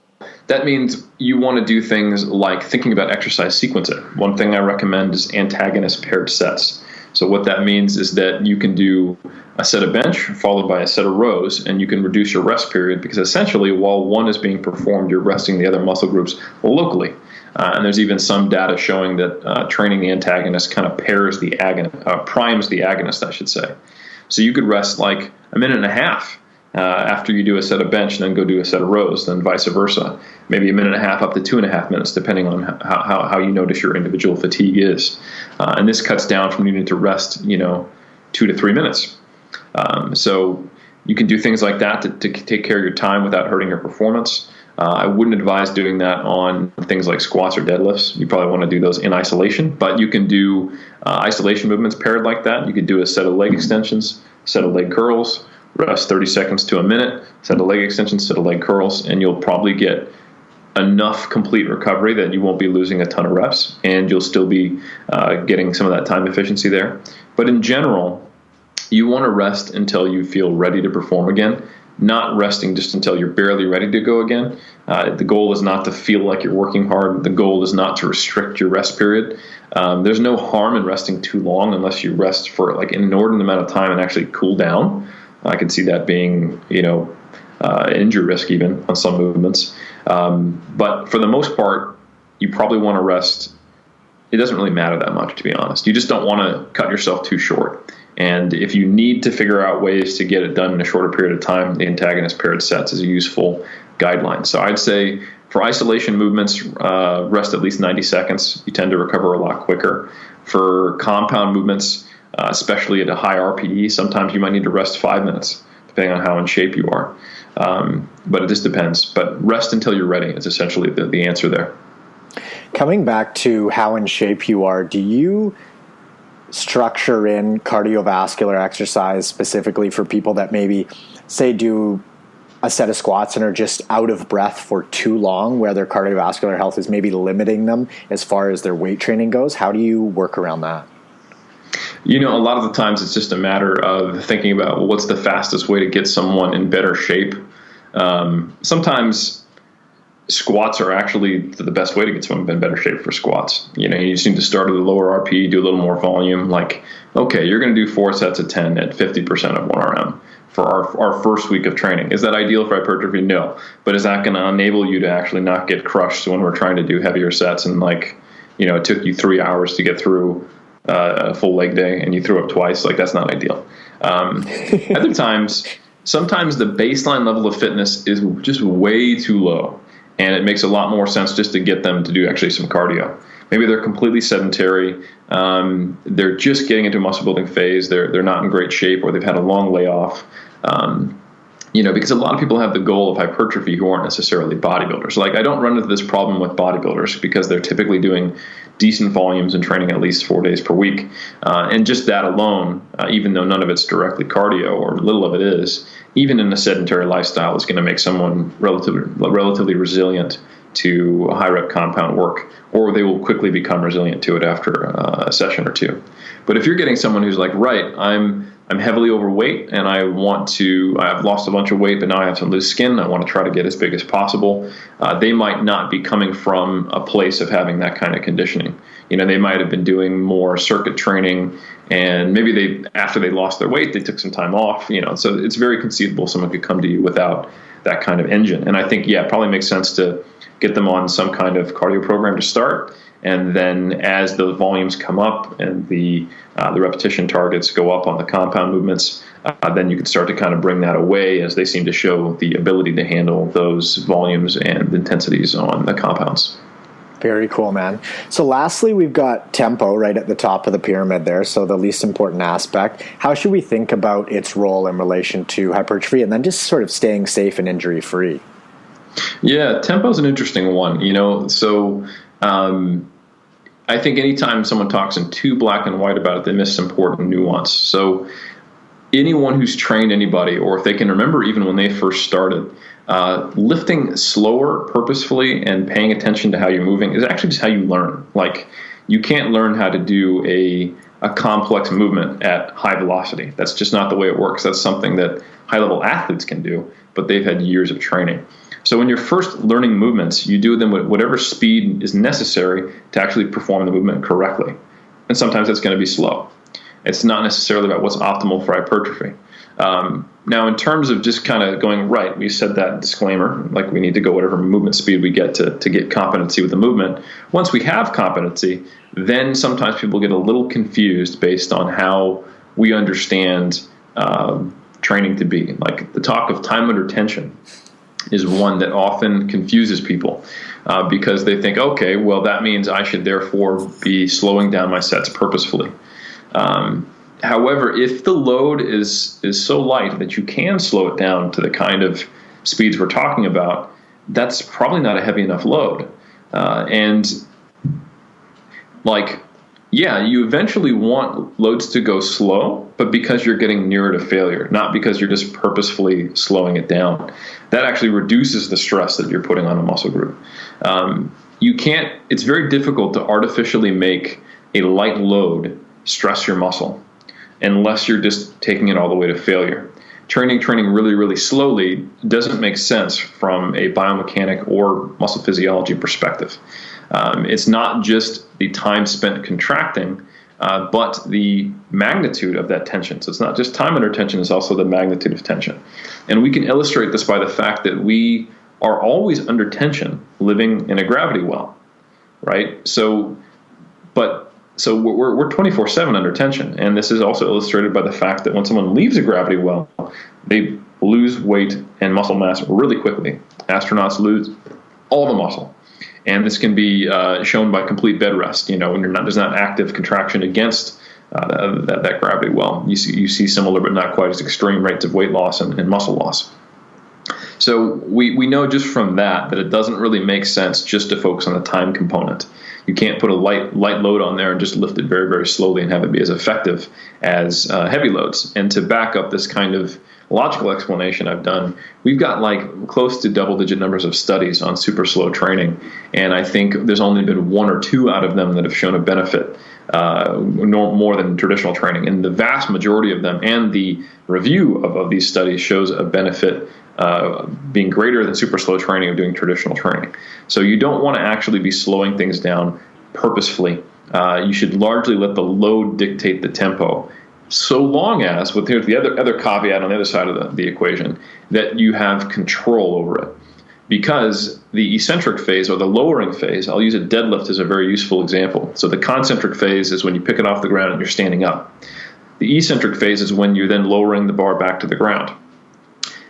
S2: that means you want to do things like thinking about exercise sequencing. One thing I recommend is antagonist paired sets. So what that means is that you can do a set of bench followed by a set of rows, and you can reduce your rest period, because essentially while one is being performed, you're resting the other muscle groups locally. And there's even some data showing that training the antagonist kind of primes the agonist, I should say. So you could rest like a minute and a half after you do a set of bench, and then go do a set of rows, then vice versa. Maybe a minute and a half up to 2.5 minutes, depending on how you notice your individual fatigue is. And this cuts down from needing to rest, 2 to 3 minutes. So you can do things like that to take care of your time without hurting your performance. I wouldn't advise doing that on things like squats or deadlifts. You probably want to do those in isolation, but you can do isolation movements paired like that. You could do a set of leg extensions, set of leg curls, rest 30 seconds to a minute, set of leg extensions, set of leg curls, and you'll probably get enough complete recovery that you won't be losing a ton of reps, and you'll still be getting some of that time efficiency there. But in general, you want to rest until you feel ready to perform again, not resting just until you're barely ready to go again. The goal is not to feel like you're working hard. The goal is not to restrict your rest period. There's no harm in resting too long unless you rest for like an inordinate amount of time and actually cool down. I could see that being, injury risk even on some movements. But for the most part, you probably want to rest. It doesn't really matter that much, to be honest. You just don't want to cut yourself too short. And if you need to figure out ways to get it done in a shorter period of time, the antagonist paired sets is a useful guideline. So I'd say for isolation movements, rest at least 90 seconds. You tend to recover a lot quicker. For compound movements, especially at a high RPE, sometimes you might need to rest 5 minutes, depending on how in shape you are. But it just depends. But rest until you're ready is essentially the answer there.
S1: Coming back to how in shape you are, do you structure in cardiovascular exercise specifically for people that maybe, say, do a set of squats and are just out of breath for too long, where their cardiovascular health is maybe limiting them as far as their weight training goes? How do you work around that?
S2: A lot of the times it's just a matter of thinking about what's the fastest way to get someone in better shape. Sometimes squats are actually the best way to get someone in better shape for squats. You just need to start at a lower RP, do a little more volume. Like, okay, you're going to do 4 sets of 10 at 50% of 1RM for our first week of training. Is that ideal for hypertrophy? No. But is that going to enable you to actually not get crushed when we're trying to do heavier sets and it took you 3 hours to get through a full leg day and you threw up twice? Like, that's not ideal. Other times, sometimes the baseline level of fitness is just way too low. And it makes a lot more sense just to get them to do actually some cardio. Maybe they're completely sedentary. They're just getting into a muscle building phase. They're not in great shape, or they've had a long layoff. Because a lot of people have the goal of hypertrophy who aren't necessarily bodybuilders. Like, I don't run into this problem with bodybuilders because they're typically doing decent volumes and training at least 4 days per week. And just that alone, even though none of it's directly cardio, or little of it is, even in a sedentary lifestyle, is going to make someone relatively resilient to high rep compound work, or they will quickly become resilient to it after a session or two. But if you're getting someone who's like, right, I'm heavily overweight and I've lost a bunch of weight, but now I have some loose skin, I want to try to get as big as possible, they might not be coming from a place of having that kind of conditioning. They might have been doing more circuit training, and maybe after they lost their weight, they took some time off, so it's very conceivable someone could come to you without that kind of engine. And I think, it probably makes sense to get them on some kind of cardio program to start. And then as the volumes come up and the repetition targets go up on the compound movements, then you can start to kind of bring that away as they seem to show the ability to handle those volumes and intensities on the compounds.
S1: Very cool, man. So lastly, we've got tempo right at the top of the pyramid there, so the least important aspect. How should we think about its role in relation to hypertrophy, and then just sort of staying safe and injury-free?
S2: Yeah, tempo is an interesting one, So I think anytime someone talks in too black and white about it, they miss important nuance. So anyone who's trained anybody, or if they can remember even when they first started, lifting slower purposefully and paying attention to how you're moving is actually just how you learn. Like, you can't learn how to do a complex movement at high velocity. That's just not the way it works. That's something that high-level athletes can do, but they've had years of training. So when you're first learning movements, you do them with whatever speed is necessary to actually perform the movement correctly. And sometimes that's going to be slow. It's not necessarily about what's optimal for hypertrophy. Now, in terms of just kind of going right, we said that disclaimer, like we need to go whatever movement speed we get to get competency with the movement. Once we have competency, then sometimes people get a little confused based on how we understand training to be. Like the talk of time under tension is one that often confuses people because they think, okay, well, that means I should therefore be slowing down my sets purposefully. However, if the load is so light that you can slow it down to the kind of speeds we're talking about, that's probably not a heavy enough load. You eventually want loads to go slow, but because you're getting nearer to failure, not because you're just purposefully slowing it down. That actually reduces the stress that you're putting on a muscle group. It's very difficult to artificially make a light load stress your muscle unless you're just taking it all the way to failure. Training really, really slowly doesn't make sense from a biomechanic or muscle physiology perspective. It's not just the time spent contracting, but the magnitude of that tension. So it's not just time under tension, it's also the magnitude of tension. And we can illustrate this by the fact that we are always under tension living in a gravity well, right? So we're 24/7 under tension, and this is also illustrated by the fact that when someone leaves a gravity well, they lose weight and muscle mass really quickly. Astronauts lose all the muscle, and this can be shown by complete bed rest. When there's not active contraction against that gravity well. You see similar but not quite as extreme rates of weight loss and muscle loss. So we know just from that it doesn't really make sense just to focus on the time component. You can't put a light load on there and just lift it very, very slowly and have it be as effective as heavy loads. And to back up this kind of logical explanation I've done, we've got like close to double-digit numbers of studies on super slow training, and I think there's only been 1 or 2 out of them that have shown a benefit more than traditional training. And the vast majority of them, and the review of these studies shows a benefit being greater than super slow training of doing traditional training. So you don't want to actually be slowing things down purposefully. You should largely let the load dictate the tempo, so long as, here's the other caveat on the other side of the equation, that you have control over it. Because the eccentric phase, or the lowering phase, I'll use a deadlift as a very useful example. So the concentric phase is when you pick it off the ground and you're standing up. The eccentric phase is when you're then lowering the bar back to the ground.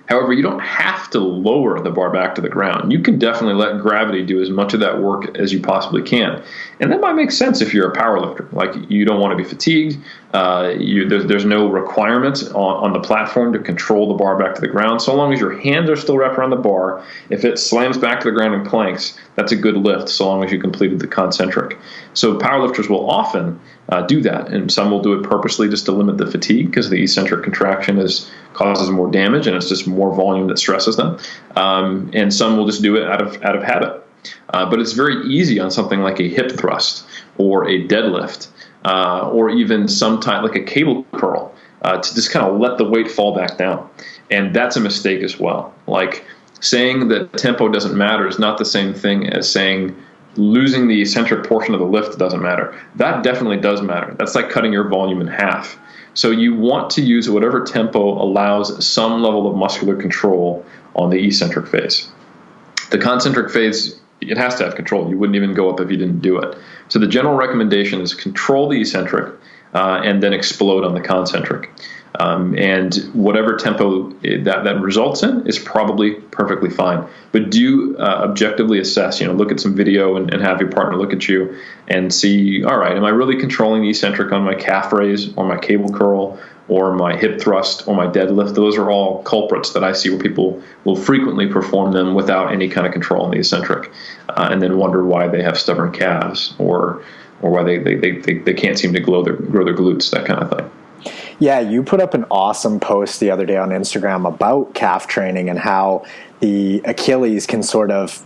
S2: However, you don't have to lower the bar back to the ground. You can definitely let gravity do as much of that work as you possibly can. And that might make sense if you're a powerlifter. Like, you don't want to be fatigued. There's no requirement on the platform to control the bar back to the ground. So long as your hands are still wrapped around the bar, if it slams back to the ground and planks, that's a good lift, so long as you completed the concentric. So powerlifters will often do that, and some will do it purposely just to limit the fatigue, because the eccentric contraction causes more damage, and it's just more volume that stresses them. And some will just do it out of habit. But it's very easy on something like a hip thrust or a deadlift, or even sometimes like a cable curl, to just kind of let the weight fall back down. And that's a mistake as well. Like, saying that tempo doesn't matter is not the same thing as saying losing the eccentric portion of the lift doesn't matter. That definitely does matter. That's like cutting your volume in half. So you want to use whatever tempo allows some level of muscular control on the eccentric phase. The concentric phase, it has to have control. You wouldn't even go up if you didn't do it. So the general recommendation is control the eccentric and then explode on the concentric. And whatever tempo that results in is probably perfectly fine. But do objectively assess, look at some video and have your partner look at you and see, all right, am I really controlling the eccentric on my calf raise or my cable curl or my hip thrust or my deadlift? Those are all culprits that I see where people will frequently perform them without any kind of control on the eccentric, and then wonder why they have stubborn calves or why they can't seem to grow their glutes, that kind of thing.
S1: Yeah, you put up an awesome post the other day on Instagram about calf training and how the Achilles can sort of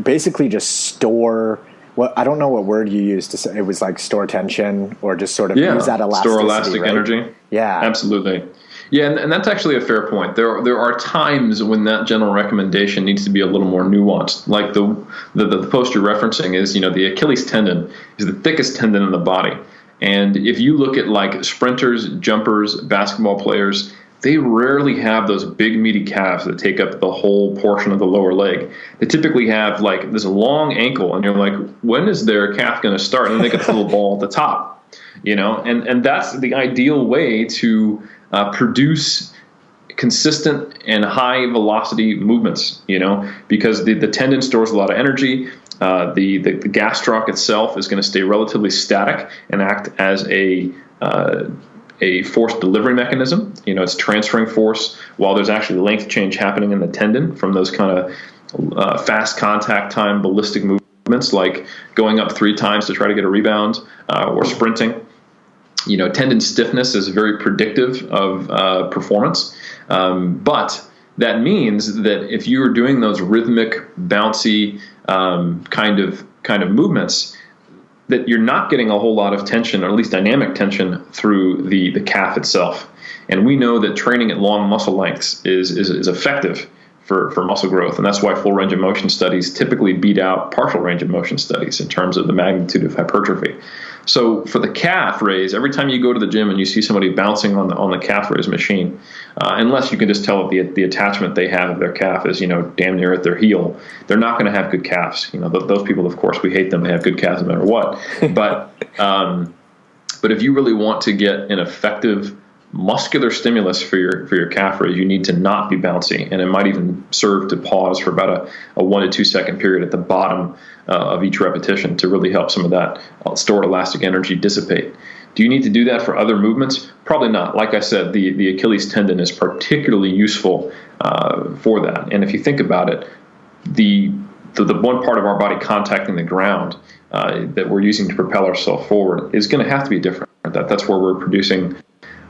S1: basically just store. Well, I don't know what word you used to say. It was like store tension, or just sort of use that elasticity. Store elastic energy. Yeah,
S2: absolutely. Yeah, and that's actually a fair point. There are times when that general recommendation needs to be a little more nuanced. Like the post you're referencing is, the Achilles tendon is the thickest tendon in the body. And if you look at like sprinters, jumpers, basketball players, they rarely have those big meaty calves that take up the whole portion of the lower leg. They typically have like this long ankle, and you're like, when is their calf going to start? And they get the little ball at the top, and that's the ideal way to produce consistent and high velocity movements, because the tendon stores a lot of energy. The gastroc itself is going to stay relatively static and act as a force delivery mechanism. It's transferring force while there's actually length change happening in the tendon from those kind of fast contact time ballistic movements, like going up 3 times to try to get a rebound or sprinting. Tendon stiffness is very predictive of performance, but that means that if you are doing those rhythmic, bouncy kind of movements, that you're not getting a whole lot of tension, or at least dynamic tension, through the calf itself. And we know that training at long muscle lengths is effective for muscle growth, and that's why full range of motion studies typically beat out partial range of motion studies in terms of the magnitude of hypertrophy. So for the calf raise, every time you go to the gym and you see somebody bouncing on the calf raise machine, unless you can just tell if the attachment they have of their calf is damn near at their heel, they're not going to have good calves. Those people, of course, we hate them. They have good calves no matter what. But if you really want to get an effective muscular stimulus for your calf raise, you need to not be bouncy, and it might even serve to pause for about a 1 to 2 second period at the bottom of each repetition to really help some of that stored elastic energy dissipate. Do you need to do that for other movements? Probably not. Like I said, the Achilles tendon is particularly useful for that. And if you think about it, the one part of our body contacting the ground that we're using to propel ourselves forward is going to have to be different. That's where we're producing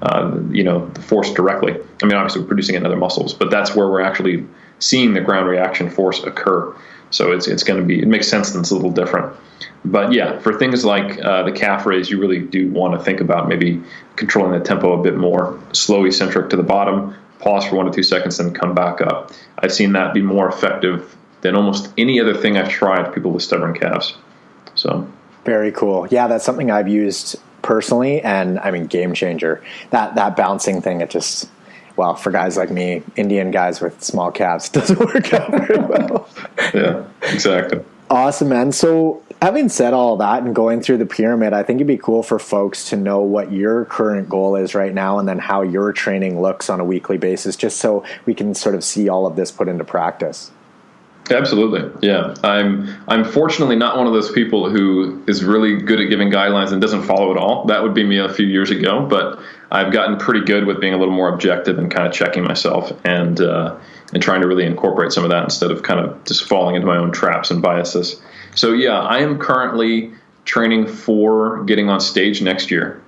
S2: the force directly. I mean, obviously we're producing it in other muscles, but that's where we're actually seeing the ground reaction force occur. So it's going to be, it makes sense that it's a little different. But yeah, for things like the calf raise, you really do want to think about maybe controlling the tempo a bit more, slow eccentric to the bottom, pause for 1 to 2 seconds, then come back up. I've seen that be more effective than almost any other thing I've tried for people with stubborn calves. So
S1: very cool. Yeah, that's something I've used personally, and I mean, game changer. That bouncing thing, it just, well, for guys like me, Indian guys with small calves, doesn't work out very well.
S2: Yeah, exactly.
S1: Awesome, man. So having said all that and going through the pyramid, I think it'd be cool for folks to know what your current goal is right now, and then how your training looks on a weekly basis, just so we can sort of see all of this put into practice.
S2: Absolutely. Yeah. I'm fortunately not one of those people who is really good at giving guidelines and doesn't follow at all. That would be me a few years ago, but I've gotten pretty good with being a little more objective and kind of checking myself and trying to really incorporate some of that instead of kind of just falling into my own traps and biases. So yeah, I am currently training for getting on stage next year.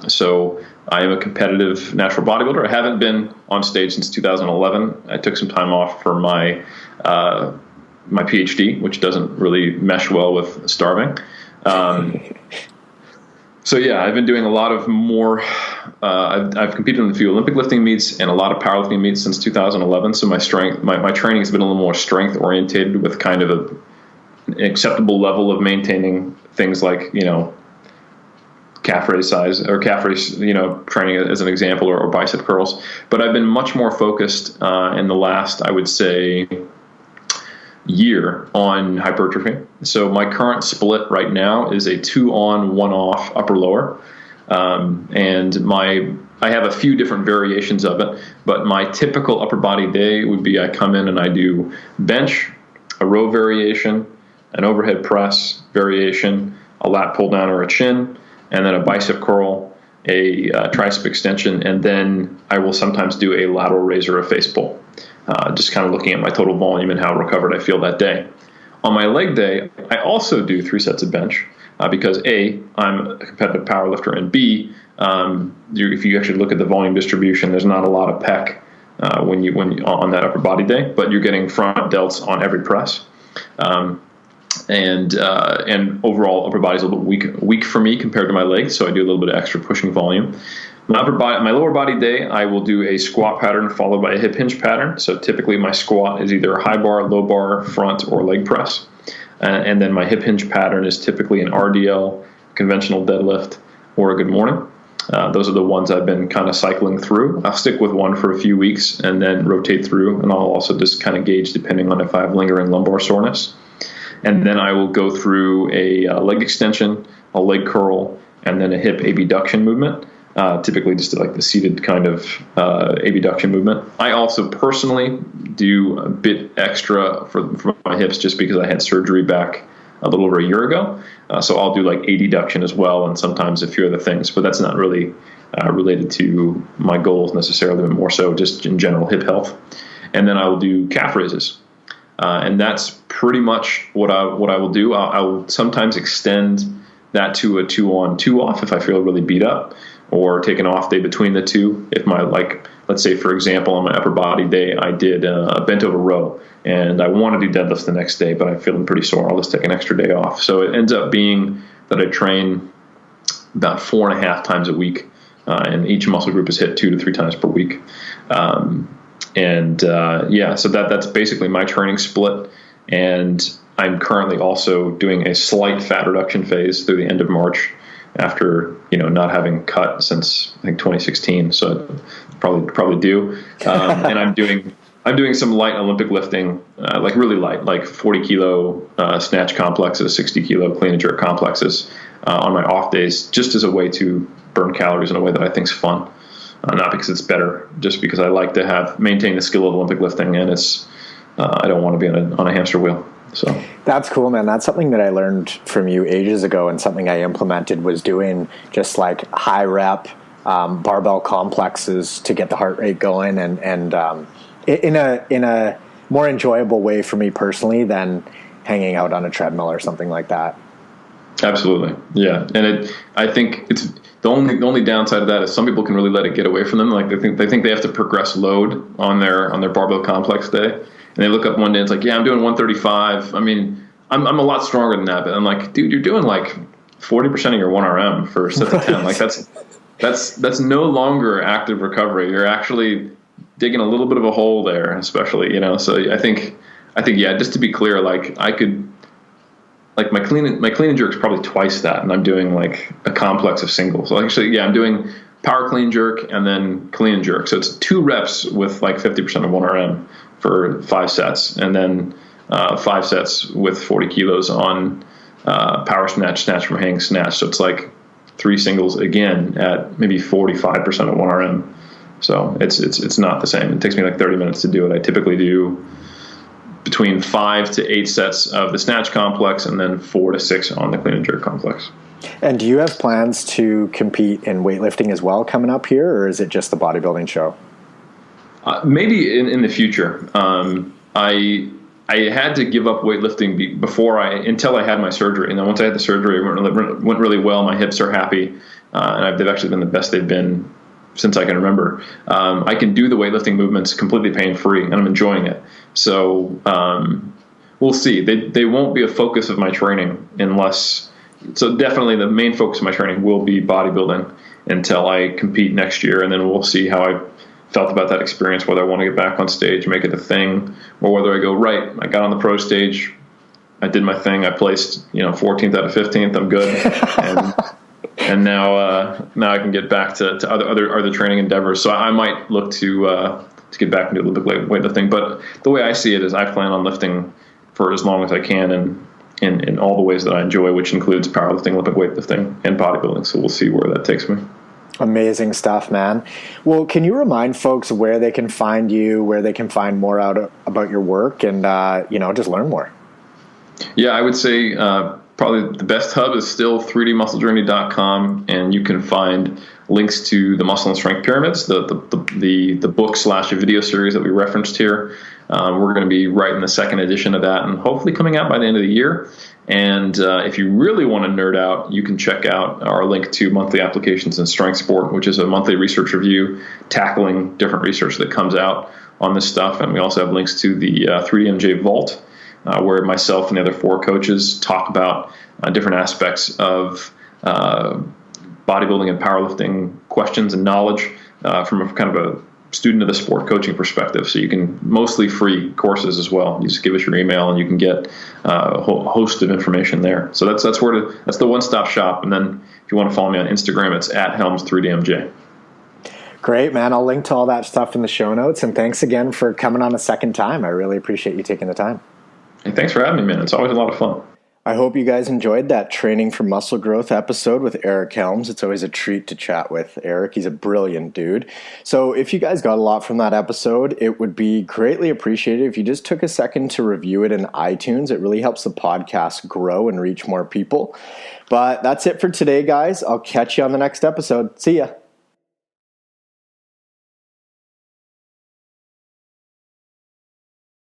S2: So I am a competitive natural bodybuilder. I haven't been on stage since 2011. I took some time off for my PhD, which doesn't really mesh well with starving. So yeah, I've been doing a lot of more. I've competed in a few Olympic lifting meets and a lot of powerlifting meets since 2011. So my training has been a little more strength oriented, with kind of an acceptable level of maintaining things like calf raise size or calf raise, training as an example, or bicep curls. But I've been much more focused in the last, I would say, year on hypertrophy. So my current split right now is a 2-on, 1-off upper lower. And I have a few different variations of it, but my typical upper body day would be I come in and I do bench, a row variation, an overhead press variation, a lat pull down or a chin, and then a bicep curl, a tricep extension, and then I will sometimes do a lateral raise or a face pull. Just kind of looking at my total volume and how recovered I feel that day. On my leg day, I also do 3 sets of bench because A, I'm a competitive power lifter, and B, if you actually look at the volume distribution, there's not a lot of pec when you on that upper body day, but you're getting front delts on every press. And overall upper body is a little bit weak for me compared to my legs, so I do a little bit of extra pushing volume. My lower body day, I will do a squat pattern followed by a hip hinge pattern. So typically my squat is either high bar, low bar, front, or leg press. And then my hip hinge pattern is typically an RDL, conventional deadlift, or a good morning. Those are the ones I've been kind of cycling through. I'll stick with one for a few weeks and then rotate through, and I'll also just kind of gauge depending on if I have lingering lumbar soreness. And then I will go through a leg extension, a leg curl, and then a hip abduction movement. Typically just like the seated kind of abduction movement. I also personally do a bit extra for my hips just because I had surgery back a little over a year ago. So I'll do like adduction as well, and sometimes a few other things, but that's not really related to my goals necessarily, but more so just in general hip health. And then I will do calf raises. And that's pretty much what I will do. I will sometimes extend that to a 2-on, 2-off if I feel really beat up, or take an off day between the two. If my, like, let's say, for example, on my upper body day, I did a bent over row, and I want to do deadlifts the next day, but I'm feeling pretty sore. I'll just take an extra day off. So it ends up being that I train about 4.5 times a week, and each muscle group is hit 2 to 3 times per week. So that's basically my training split. And I'm currently also doing a slight fat reduction phase through the end of March, after not having cut since I think 2016, so probably due. And I'm doing some light Olympic lifting, like really light, like 40 kilo snatch complexes, 60 kilo clean and jerk complexes on my off days, just as a way to burn calories in a way that I think is fun, not because it's better, just because I like to maintain the skill of Olympic lifting, and it's I don't want to be on a hamster wheel. So
S1: that's cool, man. That's something that I learned from you ages ago, and something I implemented was doing just like high rep barbell complexes to get the heart rate going, and in a more enjoyable way for me personally than hanging out on a treadmill or something like that.
S2: Absolutely, yeah. And I think it's the only downside of that is some people can really let it get away from them. Like they think they have to progress load on their barbell complex day. And they look up one day, it's like, yeah, I'm doing 135. I mean, I'm a lot stronger than that, but I'm like, dude, you're doing like 40% of your 1RM for set to 10. Like that's no longer active recovery. You're actually digging a little bit of a hole there, especially, So I think, yeah, just to be clear, like I could, like my clean and jerk is probably twice that, and I'm doing like a complex of singles. So actually, yeah, I'm doing power clean jerk and then clean and jerk. So it's 2 reps with like 50% of 1RM. For 5 sets, and then 5 sets with 40 kilos on power snatch from hang snatch. So it's like 3 singles again at maybe 45% of 1RM. So it's not the same. It takes me like 30 minutes to do it. I typically do between 5 to 8 sets of the snatch complex, and then 4 to 6 on the clean and jerk complex.
S1: And do you have plans to compete in weightlifting as well coming up here, or is it just the bodybuilding show?
S2: Maybe in the future. I had to give up weightlifting until I had my surgery. And then once I had the surgery, it went really well. My hips are happy, and they've actually been the best they've been since I can remember. I can do the weightlifting movements completely pain-free, and I'm enjoying it. So we'll see. They won't be a focus of my training so definitely the main focus of my training will be bodybuilding until I compete next year, and then we'll see how I felt about that experience, whether I want to get back on stage, make it a thing, or whether I go, right, I got on the pro stage, I did my thing, I placed 14th out of 15th, I'm good, and now I can get back to other training endeavors. So I might look to get back into Olympic weightlifting. But the way I see it is I plan on lifting for as long as I can, and in all the ways that I enjoy, which includes powerlifting, Olympic weightlifting, and bodybuilding. So we'll see where that takes me.
S1: Amazing stuff, man. Well, can you remind folks where they can find you, where they can find more out about your work, and just learn more?
S2: Yeah, I would say probably the best hub is still 3dmusclejourney.com, and you can find links to the Muscle and Strength Pyramids, the book/video series that we referenced here. We're going to be writing the 2nd edition of that, and hopefully coming out by the end of the year. And if you really want to nerd out, you can check out our link to Monthly Applications in Strength Sport, which is a monthly research review tackling different research that comes out on this stuff. And we also have links to the 3DMJ Vault, where myself and the other 4 coaches talk about different aspects of bodybuilding and powerlifting questions and knowledge from a kind of student of the sport coaching perspective. So you can mostly free courses as well. You just give us your email and you can get a whole host of information there. So that's the one-stop shop. And then if you want to follow me on Instagram, it's at Helms3DMJ.
S1: Great, man. I'll link to all that stuff in the show notes. And thanks again for coming on a second time. I really appreciate you taking the time.
S2: Hey, thanks for having me, man. It's always a lot of fun.
S1: I hope you guys enjoyed that Training for Muscle Growth episode with Eric Helms. It's always a treat to chat with Eric. He's a brilliant dude. So if you guys got a lot from that episode, it would be greatly appreciated if you just took a second to review it in iTunes. It really helps the podcast grow and reach more people. But that's it for today, guys. I'll catch you on the next episode. See ya.